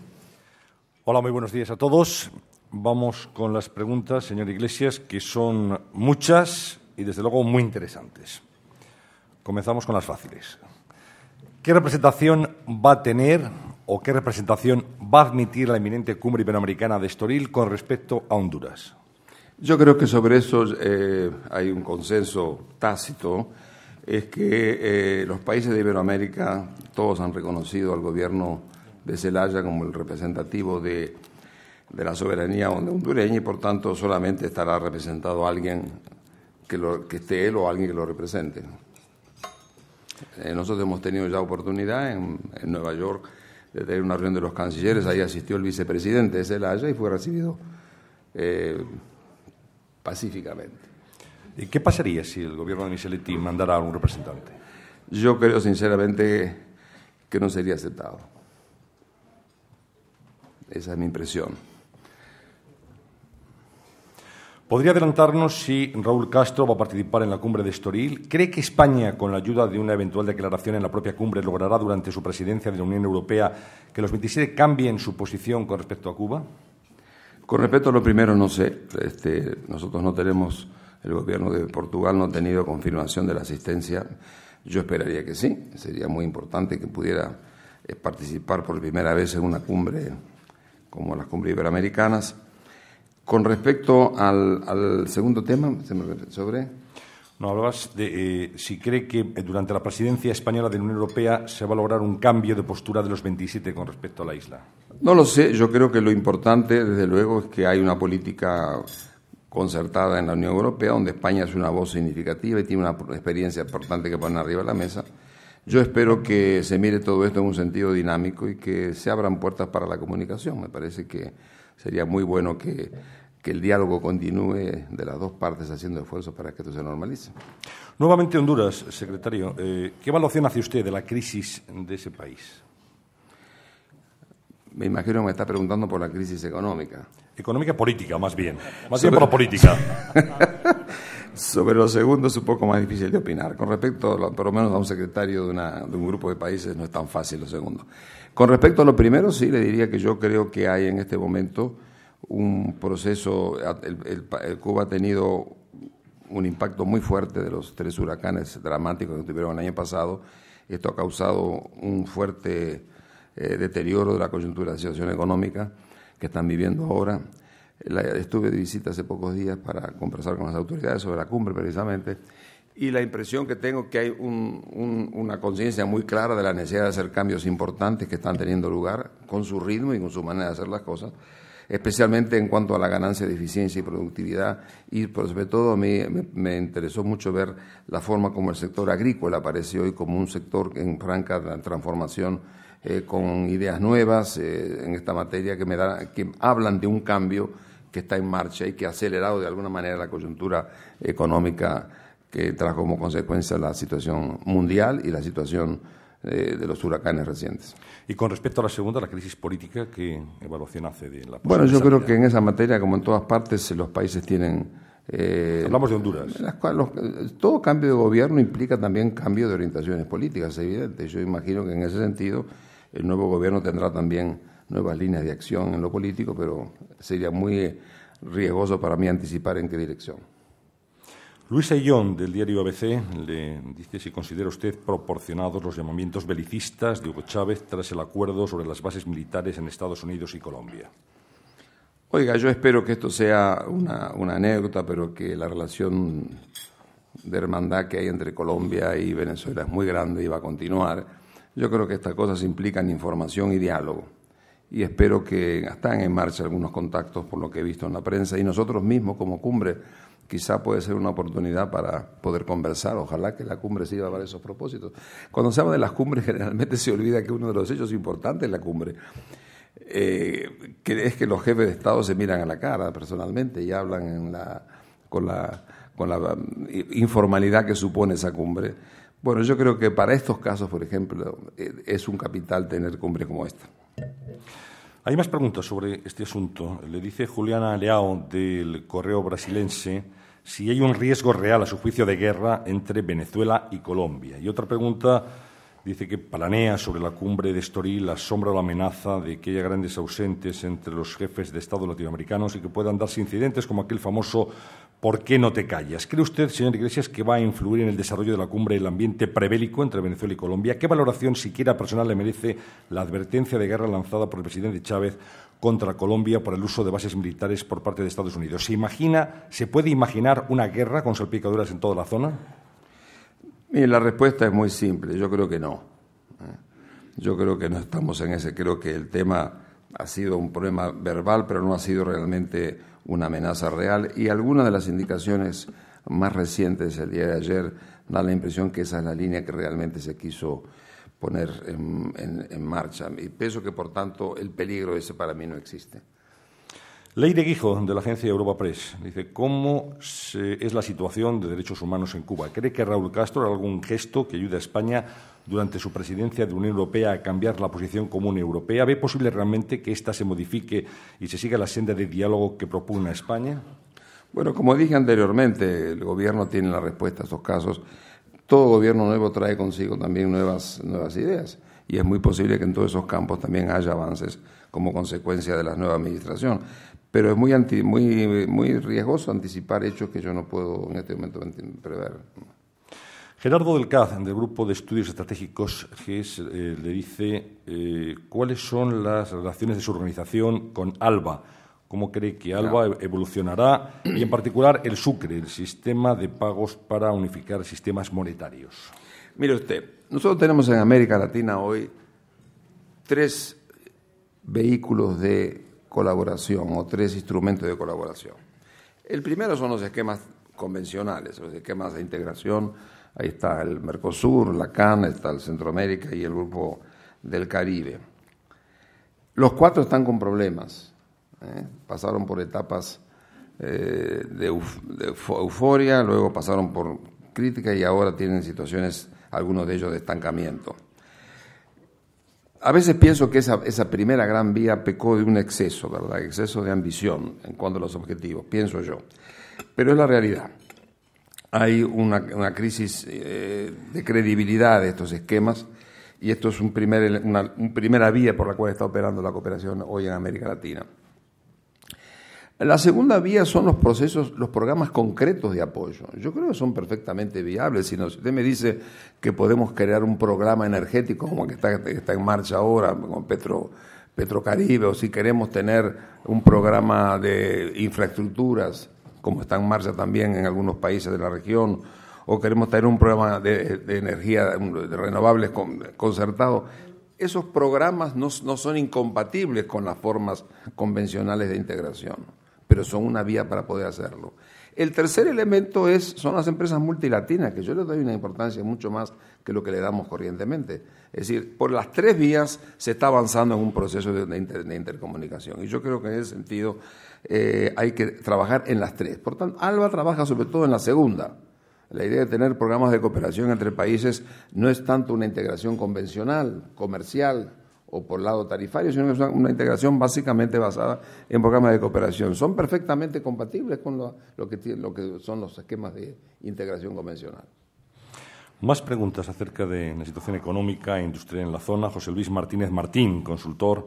Speaker 4: Hola, muy buenos días a todos. Vamos con las preguntas, señor Iglesias, que son muchas y, desde luego, muy interesantes. Comenzamos con las fáciles. ¿Qué representación va a tener o qué representación va a admitir la inminente cumbre iberoamericana de Estoril con respecto a Honduras?
Speaker 3: Yo creo que sobre eso hay un consenso tácito, es que los países de Iberoamérica todos han reconocido al gobierno de Zelaya como el representativo de la soberanía hondureña y por tanto solamente estará representado alguien que esté él o alguien que lo represente. Nosotros hemos tenido ya oportunidad en Nueva York de tener una reunión de los cancilleres, ahí asistió el vicepresidente de Zelaya y fue recibido pacíficamente.
Speaker 4: ¿Y qué pasaría si el gobierno de Micheletti mandara a un representante?
Speaker 3: Yo creo sinceramente que no sería aceptado. Esa es mi impresión.
Speaker 4: ¿Podría adelantarnos si Raúl Castro va a participar en la cumbre de Estoril? ¿Cree que España, con la ayuda de una eventual declaración en la propia cumbre, logrará durante su presidencia de la Unión Europea que los 27 cambien su posición con respecto a Cuba?
Speaker 3: Con respecto a lo primero, no sé. Nosotros no tenemos, el gobierno de Portugal no ha tenido confirmación de la asistencia. Yo esperaría que sí. Sería muy importante que pudiera participar por primera vez en una cumbre como las cumbres iberoamericanas. Con respecto al segundo tema, sobre...
Speaker 4: No, hablabas de si cree que durante la presidencia española de la Unión Europea se va a lograr un cambio de postura de los 27 con respecto a la isla.
Speaker 3: No lo sé, yo creo que lo importante, desde luego, es que hay una política concertada en la Unión Europea, donde España es una voz significativa y tiene una experiencia importante que poner arriba de la mesa. Yo espero que se mire todo esto en un sentido dinámico y que se abran puertas para la comunicación. Me parece que sería muy bueno que el diálogo continúe de las dos partes haciendo esfuerzos para que esto se normalice.
Speaker 4: Nuevamente Honduras, secretario. ¿Qué evaluación hace usted de la crisis de ese país?
Speaker 3: Me imagino que me está preguntando por la crisis económica.
Speaker 4: Económica política, más bien. Más bien por la política.
Speaker 3: Sobre lo segundo es un poco más difícil de opinar. Con respecto, por lo menos a un secretario de un grupo de países, no es tan fácil lo segundo. Con respecto a lo primero, sí, le diría que yo creo que hay en este momento un proceso. Cuba ha tenido un impacto muy fuerte de los 3 huracanes dramáticos que tuvieron el año pasado. Esto ha causado un fuerte deterioro de la coyuntura de la situación económica que están viviendo ahora. Estuve de visita hace pocos días para conversar con las autoridades sobre la cumbre precisamente y la impresión que tengo es que hay una conciencia muy clara de la necesidad de hacer cambios importantes que están teniendo lugar con su ritmo y con su manera de hacer las cosas, especialmente en cuanto a la ganancia de eficiencia y productividad y sobre todo a mí me interesó mucho ver la forma como el sector agrícola aparece hoy como un sector en franca transformación con ideas nuevas en esta materia que hablan de un cambio que está en marcha y que ha acelerado de alguna manera la coyuntura económica que trajo como consecuencia la situación mundial y la situación de los huracanes recientes.
Speaker 4: Y con respecto a la segunda, la crisis política, ¿qué evaluación hace de la?
Speaker 3: Bueno, yo creo que en esa materia, como en todas partes, los países tienen
Speaker 4: Hablamos de Honduras.
Speaker 3: En las cuales todo cambio de gobierno implica también cambio de orientaciones políticas, es evidente. Yo imagino que en ese sentido el nuevo gobierno tendrá también nuevas líneas de acción en lo político, pero sería muy riesgoso para mí anticipar en qué dirección.
Speaker 4: Luis Ayllón, del diario ABC, le dice si considera usted proporcionados los llamamientos belicistas de Hugo Chávez tras el acuerdo sobre las bases militares en Estados Unidos y Colombia.
Speaker 3: Oiga, yo espero que esto sea una anécdota, pero que la relación de hermandad que hay entre Colombia y Venezuela es muy grande y va a continuar. Yo creo que estas cosas implican información y diálogo. Y espero que están en marcha algunos contactos por lo que he visto en la prensa, y nosotros mismos como cumbre quizá puede ser una oportunidad para poder conversar. Ojalá que la cumbre sirva para esos propósitos. Cuando se habla de las cumbres generalmente se olvida que uno de los hechos importantes de la cumbre que es que los jefes de Estado se miran a la cara personalmente y hablan con la informalidad que supone esa cumbre. Bueno, yo creo que para estos casos, por ejemplo, es un capital tener cumbres como esta.
Speaker 4: Hay más preguntas sobre este asunto. Le dice Juliana Leao, del Correo Brasilense, si hay un riesgo real, a su juicio, de guerra entre Venezuela y Colombia. Y otra pregunta dice que planea sobre la cumbre de Estoril la sombra o la amenaza de que haya grandes ausentes entre los jefes de Estado latinoamericanos y que puedan darse incidentes como aquel famoso ¿por qué no te callas? ¿Cree usted, señor Iglesias, que va a influir en el desarrollo de la cumbre el ambiente prebélico entre Venezuela y Colombia? ¿Qué valoración siquiera personal le merece la advertencia de guerra lanzada por el presidente Chávez contra Colombia por el uso de bases militares por parte de Estados Unidos? ¿Se puede imaginar una guerra con salpicaduras en toda la zona?
Speaker 3: Y la respuesta es muy simple, yo creo que no. Yo creo que no estamos en ese, creo que el tema ha sido un problema verbal, pero no ha sido realmente una amenaza real, y algunas de las indicaciones más recientes el día de ayer dan la impresión que esa es la línea que realmente se quiso poner en marcha, y pienso que por tanto el peligro ese para mí no existe.
Speaker 4: Leire Guijo, de la agencia Europa Press, dice, ¿cómo es la situación de derechos humanos en Cuba? ¿Cree que Raúl Castro hará algún gesto que ayude a España durante su presidencia de Unión Europea a cambiar la posición común europea? ¿Ve posible realmente que ésta se modifique y se siga la senda de diálogo que propugna España?
Speaker 3: Bueno, como dije anteriormente, el Gobierno tiene la respuesta a estos casos. Todo gobierno nuevo trae consigo también nuevas ideas, y es muy posible que en todos esos campos también haya avances como consecuencia de la nueva administración. Pero es muy riesgoso anticipar hechos que yo no puedo en este momento prever.
Speaker 4: Gerardo del CAD, del Grupo de Estudios Estratégicos GES, le dice cuáles son las relaciones de su organización con ALBA. ¿Cómo cree que ALBA evolucionará? Y en particular el SUCRE, el sistema de pagos para unificar sistemas monetarios.
Speaker 3: Mire usted, nosotros tenemos en América Latina hoy 3 vehículos de colaboración o 3 instrumentos de colaboración. El primero son los esquemas convencionales, los esquemas de integración. Ahí está el Mercosur, la CAN, está el Centroamérica y el Grupo del Caribe. Los 4 están con problemas. Pasaron por etapas de euforia, luego pasaron por crítica y ahora tienen situaciones, algunos de ellos, de estancamiento. A veces pienso que esa primera gran vía pecó de un exceso, ¿verdad? Exceso de ambición en cuanto a los objetivos, pienso yo. Pero es la realidad. Hay una crisis de credibilidad de estos esquemas, y esto es una primera vía por la cual está operando la cooperación hoy en América Latina. La segunda vía son los programas concretos de apoyo. Yo creo que son perfectamente viables. Si usted me dice que podemos crear un programa energético como el que está en marcha ahora con Petrocaribe, o si queremos tener un programa de infraestructuras como está en marcha también en algunos países de la región, o queremos tener un programa de energía de renovables concertado, esos programas no son incompatibles con las formas convencionales de integración, pero son una vía para poder hacerlo. El tercer elemento son las empresas multilatinas, que yo les doy una importancia mucho más que lo que le damos corrientemente. Es decir, por las 3 vías se está avanzando en un proceso de intercomunicación, y yo creo que en ese sentido hay que trabajar en las 3. Por tanto, ALBA trabaja sobre todo en la segunda. La idea de tener programas de cooperación entre países no es tanto una integración convencional, comercial o por el lado tarifario, sino que es una integración básicamente basada en programas de cooperación. Son perfectamente compatibles con lo que son los esquemas de integración convencional.
Speaker 4: Más preguntas acerca de la situación económica e industrial en la zona. José Luis Martínez Martín, consultor,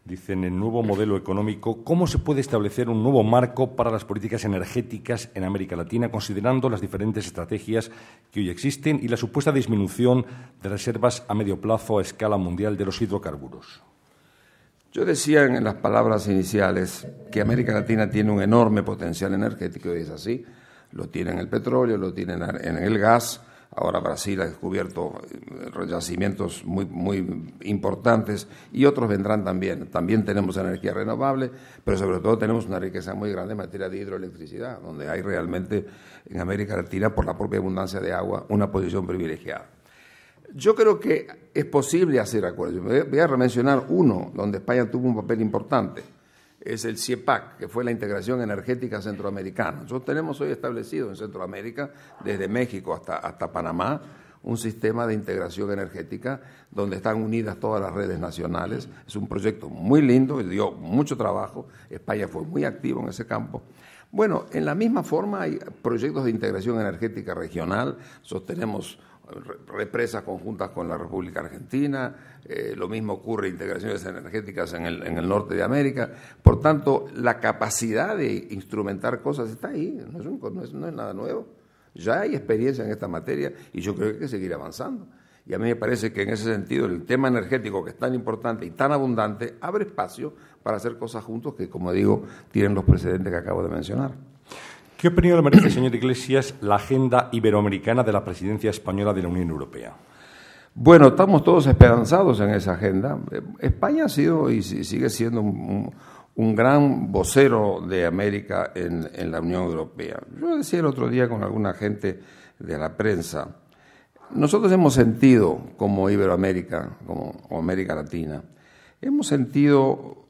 Speaker 4: dice: en el nuevo modelo económico, ¿cómo se puede establecer un nuevo marco para las políticas energéticas en América Latina, considerando las diferentes estrategias que hoy existen y la supuesta disminución de reservas a medio plazo a escala mundial de los hidrocarburos?
Speaker 3: Yo decía en las palabras iniciales que América Latina tiene un enorme potencial energético, y es así. Lo tiene en el petróleo, lo tiene en el gas. Ahora Brasil ha descubierto yacimientos muy importantes y otros vendrán también. También tenemos energía renovable, pero sobre todo tenemos una riqueza muy grande en materia de hidroelectricidad, donde hay realmente en América Latina, por la propia abundancia de agua, una posición privilegiada. Yo creo que es posible hacer acuerdos. Voy a mencionar uno donde España tuvo un papel importante. Es el CIEPAC, que fue la integración energética centroamericana. Nosotros tenemos hoy establecido en Centroamérica, desde México hasta Panamá, un sistema de integración energética donde están unidas todas las redes nacionales. Es un proyecto muy lindo, que dio mucho trabajo. España fue muy activo en ese campo. Bueno, en la misma forma hay proyectos de integración energética regional. Sostenemos represas conjuntas con la República Argentina, lo mismo ocurre integraciones energéticas en el norte de América. Por tanto, la capacidad de instrumentar cosas está ahí, no es nada nuevo. Ya hay experiencia en esta materia y yo creo que hay que seguir avanzando. Y a mí me parece que en ese sentido el tema energético, que es tan importante y tan abundante, abre espacio para hacer cosas juntos que, como digo, tienen los precedentes que acabo de mencionar.
Speaker 4: ¿Qué opinión le merece, señor Iglesias, la agenda iberoamericana de la presidencia española de la Unión Europea?
Speaker 3: Bueno, estamos todos esperanzados en esa agenda. España ha sido y sigue siendo un gran vocero de América en la Unión Europea. Yo decía el otro día con alguna gente de la prensa, nosotros hemos sentido como Iberoamérica, como América Latina, hemos sentido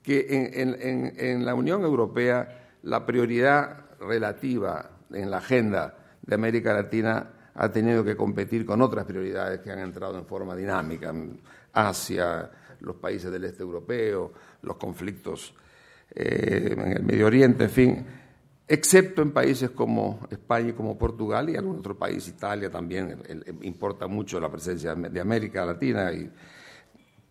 Speaker 3: que en la Unión Europea la prioridad relativa en la agenda de América Latina ha tenido que competir con otras prioridades que han entrado en forma dinámica. Asia, los países del este europeo, los conflictos en el Medio Oriente, en fin, excepto en países como España y como Portugal y algún otro país, Italia también, importa mucho la presencia de América Latina.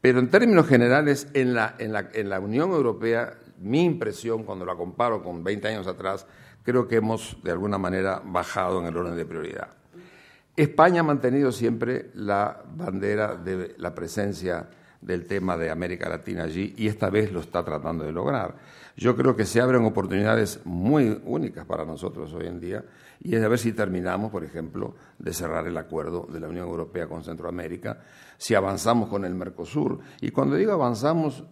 Speaker 3: Pero en términos generales, en la Unión Europea, mi impresión, cuando la comparo con 20 años atrás, creo que hemos, de alguna manera, bajado en el orden de prioridad. España ha mantenido siempre la bandera de la presencia del tema de América Latina allí y esta vez lo está tratando de lograr. Yo creo que se abren oportunidades muy únicas para nosotros hoy en día y es a ver si terminamos, por ejemplo, de cerrar el acuerdo de la Unión Europea con Centroamérica, si avanzamos con el Mercosur. Y cuando digo avanzamos,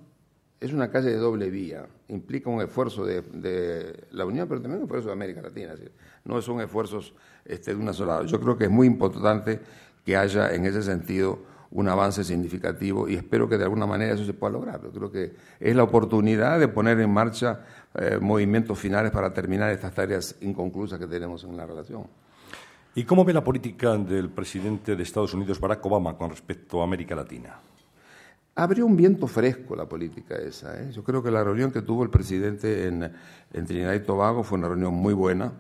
Speaker 3: es una calle de doble vía, implica un esfuerzo de la Unión, pero también un esfuerzo de América Latina, es decir, no son esfuerzos de una sola. Yo creo que es muy importante que haya en ese sentido un avance significativo y espero que de alguna manera eso se pueda lograr. Yo creo que es la oportunidad de poner en marcha movimientos finales para terminar estas tareas inconclusas que tenemos en la relación.
Speaker 4: ¿Y cómo ve la política del presidente de Estados Unidos, Barack Obama, con respecto a América Latina?
Speaker 3: Abrió un viento fresco la política esa. Yo creo que la reunión que tuvo el presidente en Trinidad y Tobago fue una reunión muy buena,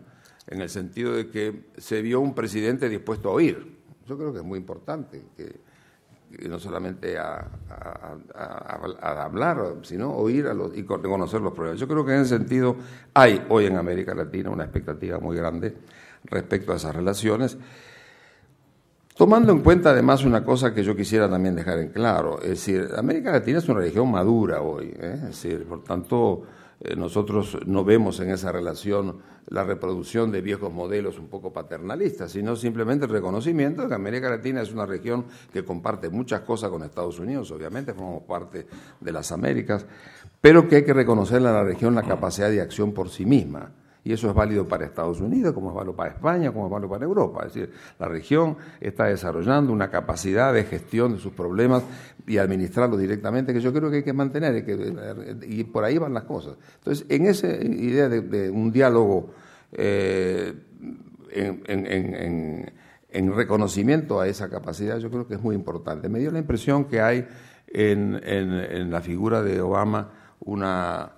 Speaker 3: en el sentido de que se vio un presidente dispuesto a oír. Yo creo que es muy importante que no solamente a hablar, sino oír y conocer los problemas. Yo creo que en ese sentido hay hoy en América Latina una expectativa muy grande respecto a esas relaciones, tomando en cuenta además una cosa que yo quisiera también dejar en claro, es decir, América Latina es una región madura hoy, es decir, por tanto, nosotros no vemos en esa relación la reproducción de viejos modelos un poco paternalistas, sino simplemente el reconocimiento de que América Latina es una región que comparte muchas cosas con Estados Unidos, obviamente formamos parte de las Américas, pero que hay que reconocerle a la región la capacidad de acción por sí misma. Y eso es válido para Estados Unidos, como es válido para España, como es válido para Europa. Es decir, la región está desarrollando una capacidad de gestión de sus problemas y administrarlos directamente, que yo creo que hay que mantener, y por ahí van las cosas. Entonces, en esa idea de un diálogo en en reconocimiento a esa capacidad, yo creo que es muy importante. Me dio la impresión que hay en la figura de Obama una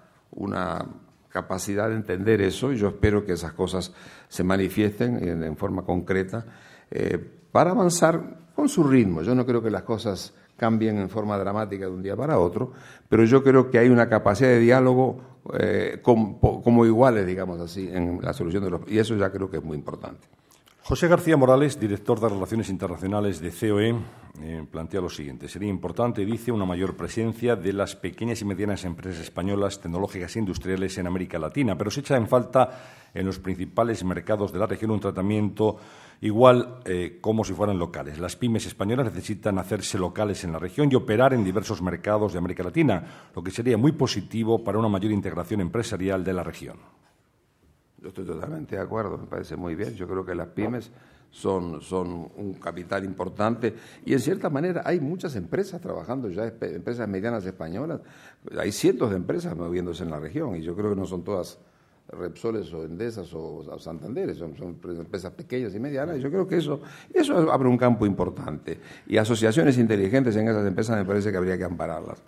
Speaker 3: capacidad de entender eso, y yo espero que esas cosas se manifiesten en forma concreta para avanzar con su ritmo. Yo no creo que las cosas cambien en forma dramática de un día para otro, pero yo creo que hay una capacidad de diálogo como iguales, digamos así, en la solución de los... Y eso ya creo que es muy importante.
Speaker 4: José García Morales, director de Relaciones Internacionales de COE, plantea lo siguiente. Sería importante, dice, una mayor presencia de las pequeñas y medianas empresas españolas tecnológicas e industriales en América Latina, pero se echa en falta en los principales mercados de la región un tratamiento igual como si fueran locales. Las pymes españolas necesitan hacerse locales en la región y operar en diversos mercados de América Latina, lo que sería muy positivo para una mayor integración empresarial de la región.
Speaker 3: Yo estoy totalmente de acuerdo, me parece muy bien. Yo creo que las pymes son un capital importante y, en cierta manera, hay muchas empresas trabajando ya, empresas medianas españolas. Hay cientos de empresas moviéndose en la región y yo creo que no son todas Repsoles o Endesas o Santanderes, son empresas pequeñas y medianas. Yo creo que eso abre un campo importante y asociaciones inteligentes en esas empresas me parece que habría que ampararlas.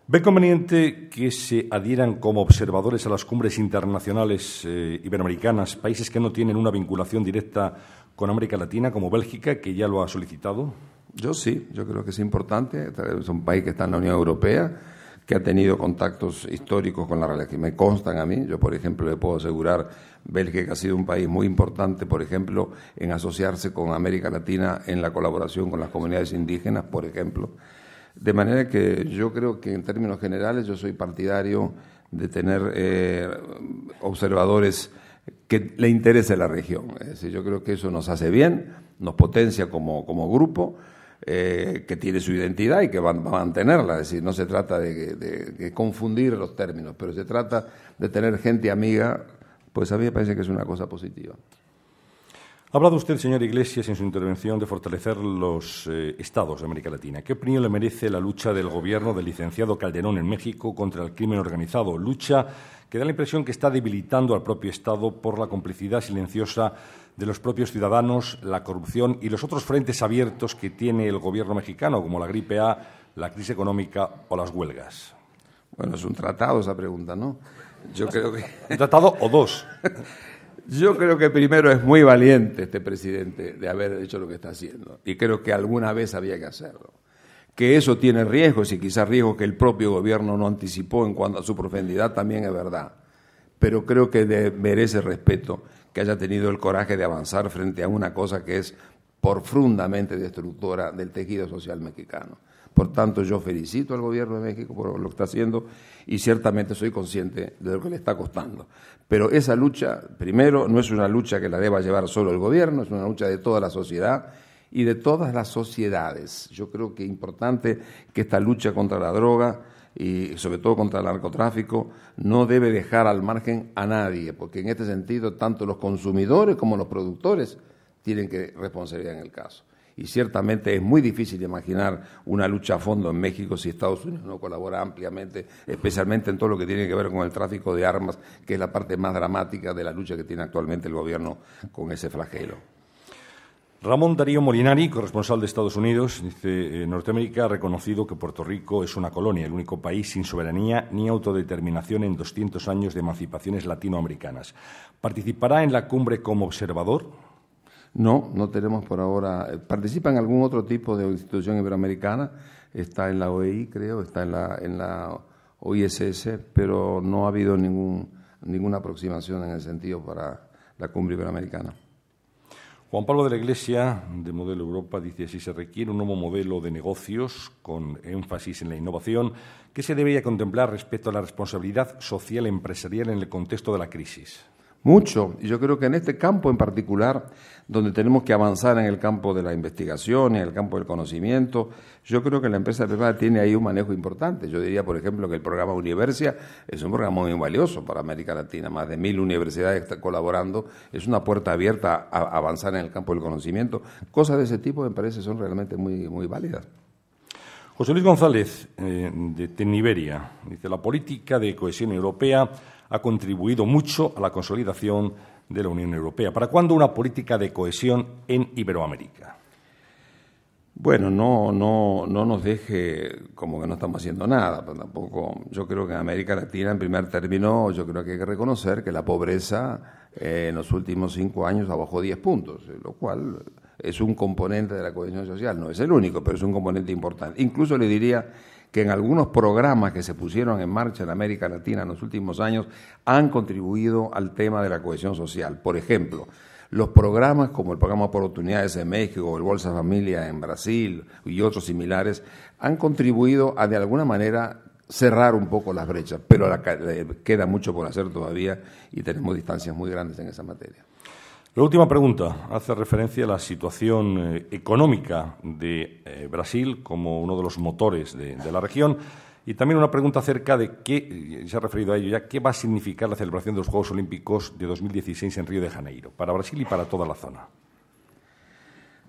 Speaker 4: ¿Ve conveniente que se adhieran como observadores a las cumbres internacionales iberoamericanas países que no tienen una vinculación directa con América Latina, como Bélgica, que ya lo ha solicitado?
Speaker 3: Yo sí, yo creo que es importante. Es un país que está en la Unión Europea, que ha tenido contactos históricos con la realidad, que me constan a mí. Yo, por ejemplo, le puedo asegurar, Bélgica ha sido un país muy importante, por ejemplo, en asociarse con América Latina en la colaboración con las comunidades indígenas, por ejemplo. De manera que yo creo que en términos generales yo soy partidario de tener observadores que le interese la región. Es decir, yo creo que eso nos hace bien, nos potencia como grupo, que tiene su identidad y que va a mantenerla. Es decir, no se trata de confundir los términos, pero se trata de tener gente amiga, pues a mí me parece que es una cosa positiva.
Speaker 4: Ha hablado usted, señor Iglesias, en su intervención de fortalecer los estados de América Latina. ¿Qué opinión le merece la lucha del gobierno del licenciado Calderón en México contra el crimen organizado? Lucha que da la impresión que está debilitando al propio Estado por la complicidad silenciosa de los propios ciudadanos, la corrupción y los otros frentes abiertos que tiene el gobierno mexicano, como la gripe A, la crisis económica o las huelgas.
Speaker 3: Bueno, es un tratado esa pregunta, ¿no? Yo creo que...
Speaker 4: ¿Un tratado o dos?
Speaker 3: Yo creo que primero es muy valiente este presidente de haber hecho lo que está haciendo y creo que alguna vez había que hacerlo. Que eso tiene riesgos y quizás riesgos que el propio gobierno no anticipó en cuanto a su profundidad también es verdad. Pero creo que merece respeto que haya tenido el coraje de avanzar frente a una cosa que es profundamente destructora del tejido social mexicano. Por tanto, yo felicito al gobierno de México por lo que está haciendo y ciertamente soy consciente de lo que le está costando. Pero esa lucha, primero, no es una lucha que la deba llevar solo el gobierno, es una lucha de toda la sociedad y de todas las sociedades. Yo creo que es importante que esta lucha contra la droga y sobre todo contra el narcotráfico no debe dejar al margen a nadie, porque en este sentido tanto los consumidores como los productores tienen que responsabilidad en el caso. Y ciertamente es muy difícil imaginar una lucha a fondo en México si Estados Unidos no colabora ampliamente, especialmente en todo lo que tiene que ver con el tráfico de armas, que es la parte más dramática de la lucha que tiene actualmente el gobierno con ese flagelo.
Speaker 4: Ramón Darío Molinari, corresponsal de Estados Unidos, dice: Norteamérica ha reconocido que Puerto Rico es una colonia, el único país sin soberanía ni autodeterminación en 200 años de emancipaciones latinoamericanas. ¿Participará en la cumbre como observador?
Speaker 3: No, no tenemos por ahora. Participa en algún otro tipo de institución iberoamericana, está en la OEI, creo, está en la OISS, pero no ha habido ninguna aproximación en el sentido para la cumbre iberoamericana.
Speaker 4: Juan Pablo de la Iglesia, de Modelo Europa, dice: si se requiere un nuevo modelo de negocios con énfasis en la innovación, ¿qué se debería contemplar respecto a la responsabilidad social empresarial en el contexto de la crisis?
Speaker 3: Mucho, y yo creo que en este campo en particular, donde tenemos que avanzar en el campo de la investigación y en el campo del conocimiento, yo creo que la empresa privada tiene ahí un manejo importante. Yo diría, por ejemplo, que el programa Universia es un programa muy valioso para América Latina, más de 1.000 universidades están colaborando, es una puerta abierta a avanzar en el campo del conocimiento. Cosas de ese tipo me parece son realmente muy, muy válidas.
Speaker 4: José Luis González, de Teniberia, dice: la política de cohesión europea ha contribuido mucho a la consolidación de la Unión Europea. ¿Para cuándo una política de cohesión en Iberoamérica?
Speaker 3: Bueno, no nos deje como que no estamos haciendo nada, pero tampoco. Yo creo que en América Latina, en primer término, yo creo que hay que reconocer que la pobreza en los últimos 5 años bajó 10 puntos, lo cual es un componente de la cohesión social. No es el único, pero es un componente importante. Incluso le diría que en algunos programas que se pusieron en marcha en América Latina en los últimos años han contribuido al tema de la cohesión social. Por ejemplo, los programas como el Programa por Oportunidades en México o el Bolsa Familia en Brasil y otros similares han contribuido a de alguna manera cerrar un poco las brechas, pero queda mucho por hacer todavía y tenemos distancias muy grandes en esa materia.
Speaker 4: La última pregunta hace referencia a la situación económica de Brasil como uno de los motores de la región y también una pregunta acerca de qué, se ha referido a ello ya, qué va a significar la celebración de los Juegos Olímpicos de 2016 en Río de Janeiro, para Brasil y para toda la zona.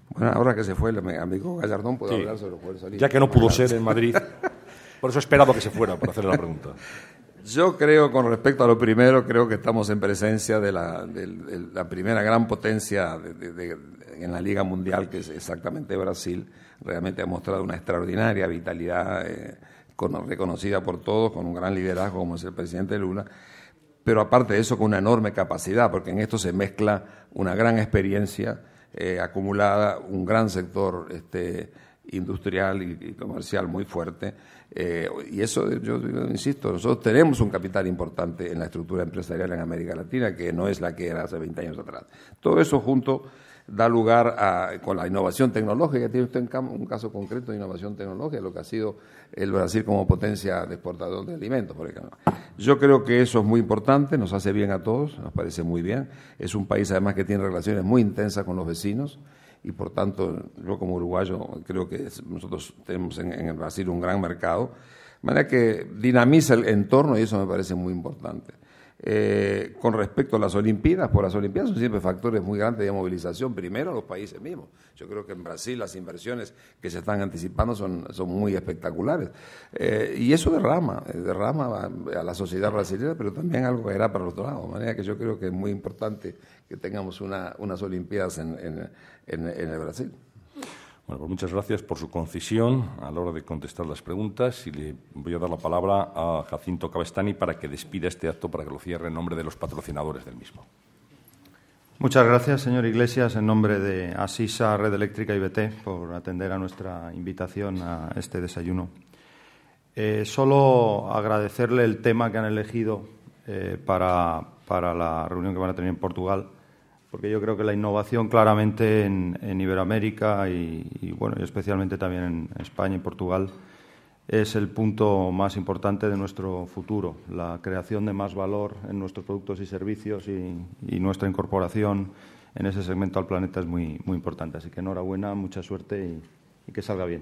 Speaker 3: Bueno, ahora que se fue el amigo Gallardón, puedo hablar sobre los Juegos Olímpicos.
Speaker 4: Ya que no pudo ser en Madrid, por eso he esperado que se fuera para hacerle la pregunta.
Speaker 3: Yo creo, con respecto a lo primero, creo que estamos en presencia de la primera gran potencia en la Liga Mundial, que es exactamente Brasil. Realmente ha mostrado una extraordinaria vitalidad, reconocida por todos, con un gran liderazgo como es el presidente Lula, pero aparte de eso con una enorme capacidad, porque en esto se mezcla una gran experiencia acumulada, un gran sector industrial y comercial muy fuerte, y eso yo insisto, nosotros tenemos un capital importante en la estructura empresarial en América Latina que no es la que era hace 20 años atrás. Todo eso junto da lugar con la innovación tecnológica. Tiene usted un caso concreto de innovación tecnológica, lo que ha sido el Brasil como potencia de exportador de alimentos, por ejemplo. Yo creo que eso es muy importante, nos hace bien a todos, nos parece muy bien. Es un país además que tiene relaciones muy intensas con los vecinos y por tanto yo como uruguayo creo que nosotros tenemos en el Brasil un gran mercado, de manera que dinamiza el entorno y eso me parece muy importante. Con respecto a las Olimpiadas, las Olimpiadas son siempre factores muy grandes de movilización, primero los países mismos. Yo creo que en Brasil las inversiones que se están anticipando son muy espectaculares. Y eso derrama a la sociedad brasileña, pero también algo que era para los otros lados. De manera que yo creo que es muy importante que tengamos unas Olimpiadas en el Brasil.
Speaker 4: Bueno, pues muchas gracias por su concisión a la hora de contestar las preguntas y le voy a dar la palabra a Jacinto Cabestany para que despida este acto, para que lo cierre en nombre de los patrocinadores del mismo.
Speaker 5: Muchas gracias, señor Iglesias, en nombre de Asisa, Red Eléctrica y BT, por atender a nuestra invitación a este desayuno. Solo agradecerle el tema que han elegido para la reunión que van a tener en Portugal, porque yo creo que la innovación claramente en Iberoamérica y especialmente también en España y Portugal es el punto más importante de nuestro futuro. La creación de más valor en nuestros productos y servicios y nuestra incorporación en ese segmento al planeta es muy, muy importante. Así que enhorabuena, mucha suerte y que salga bien.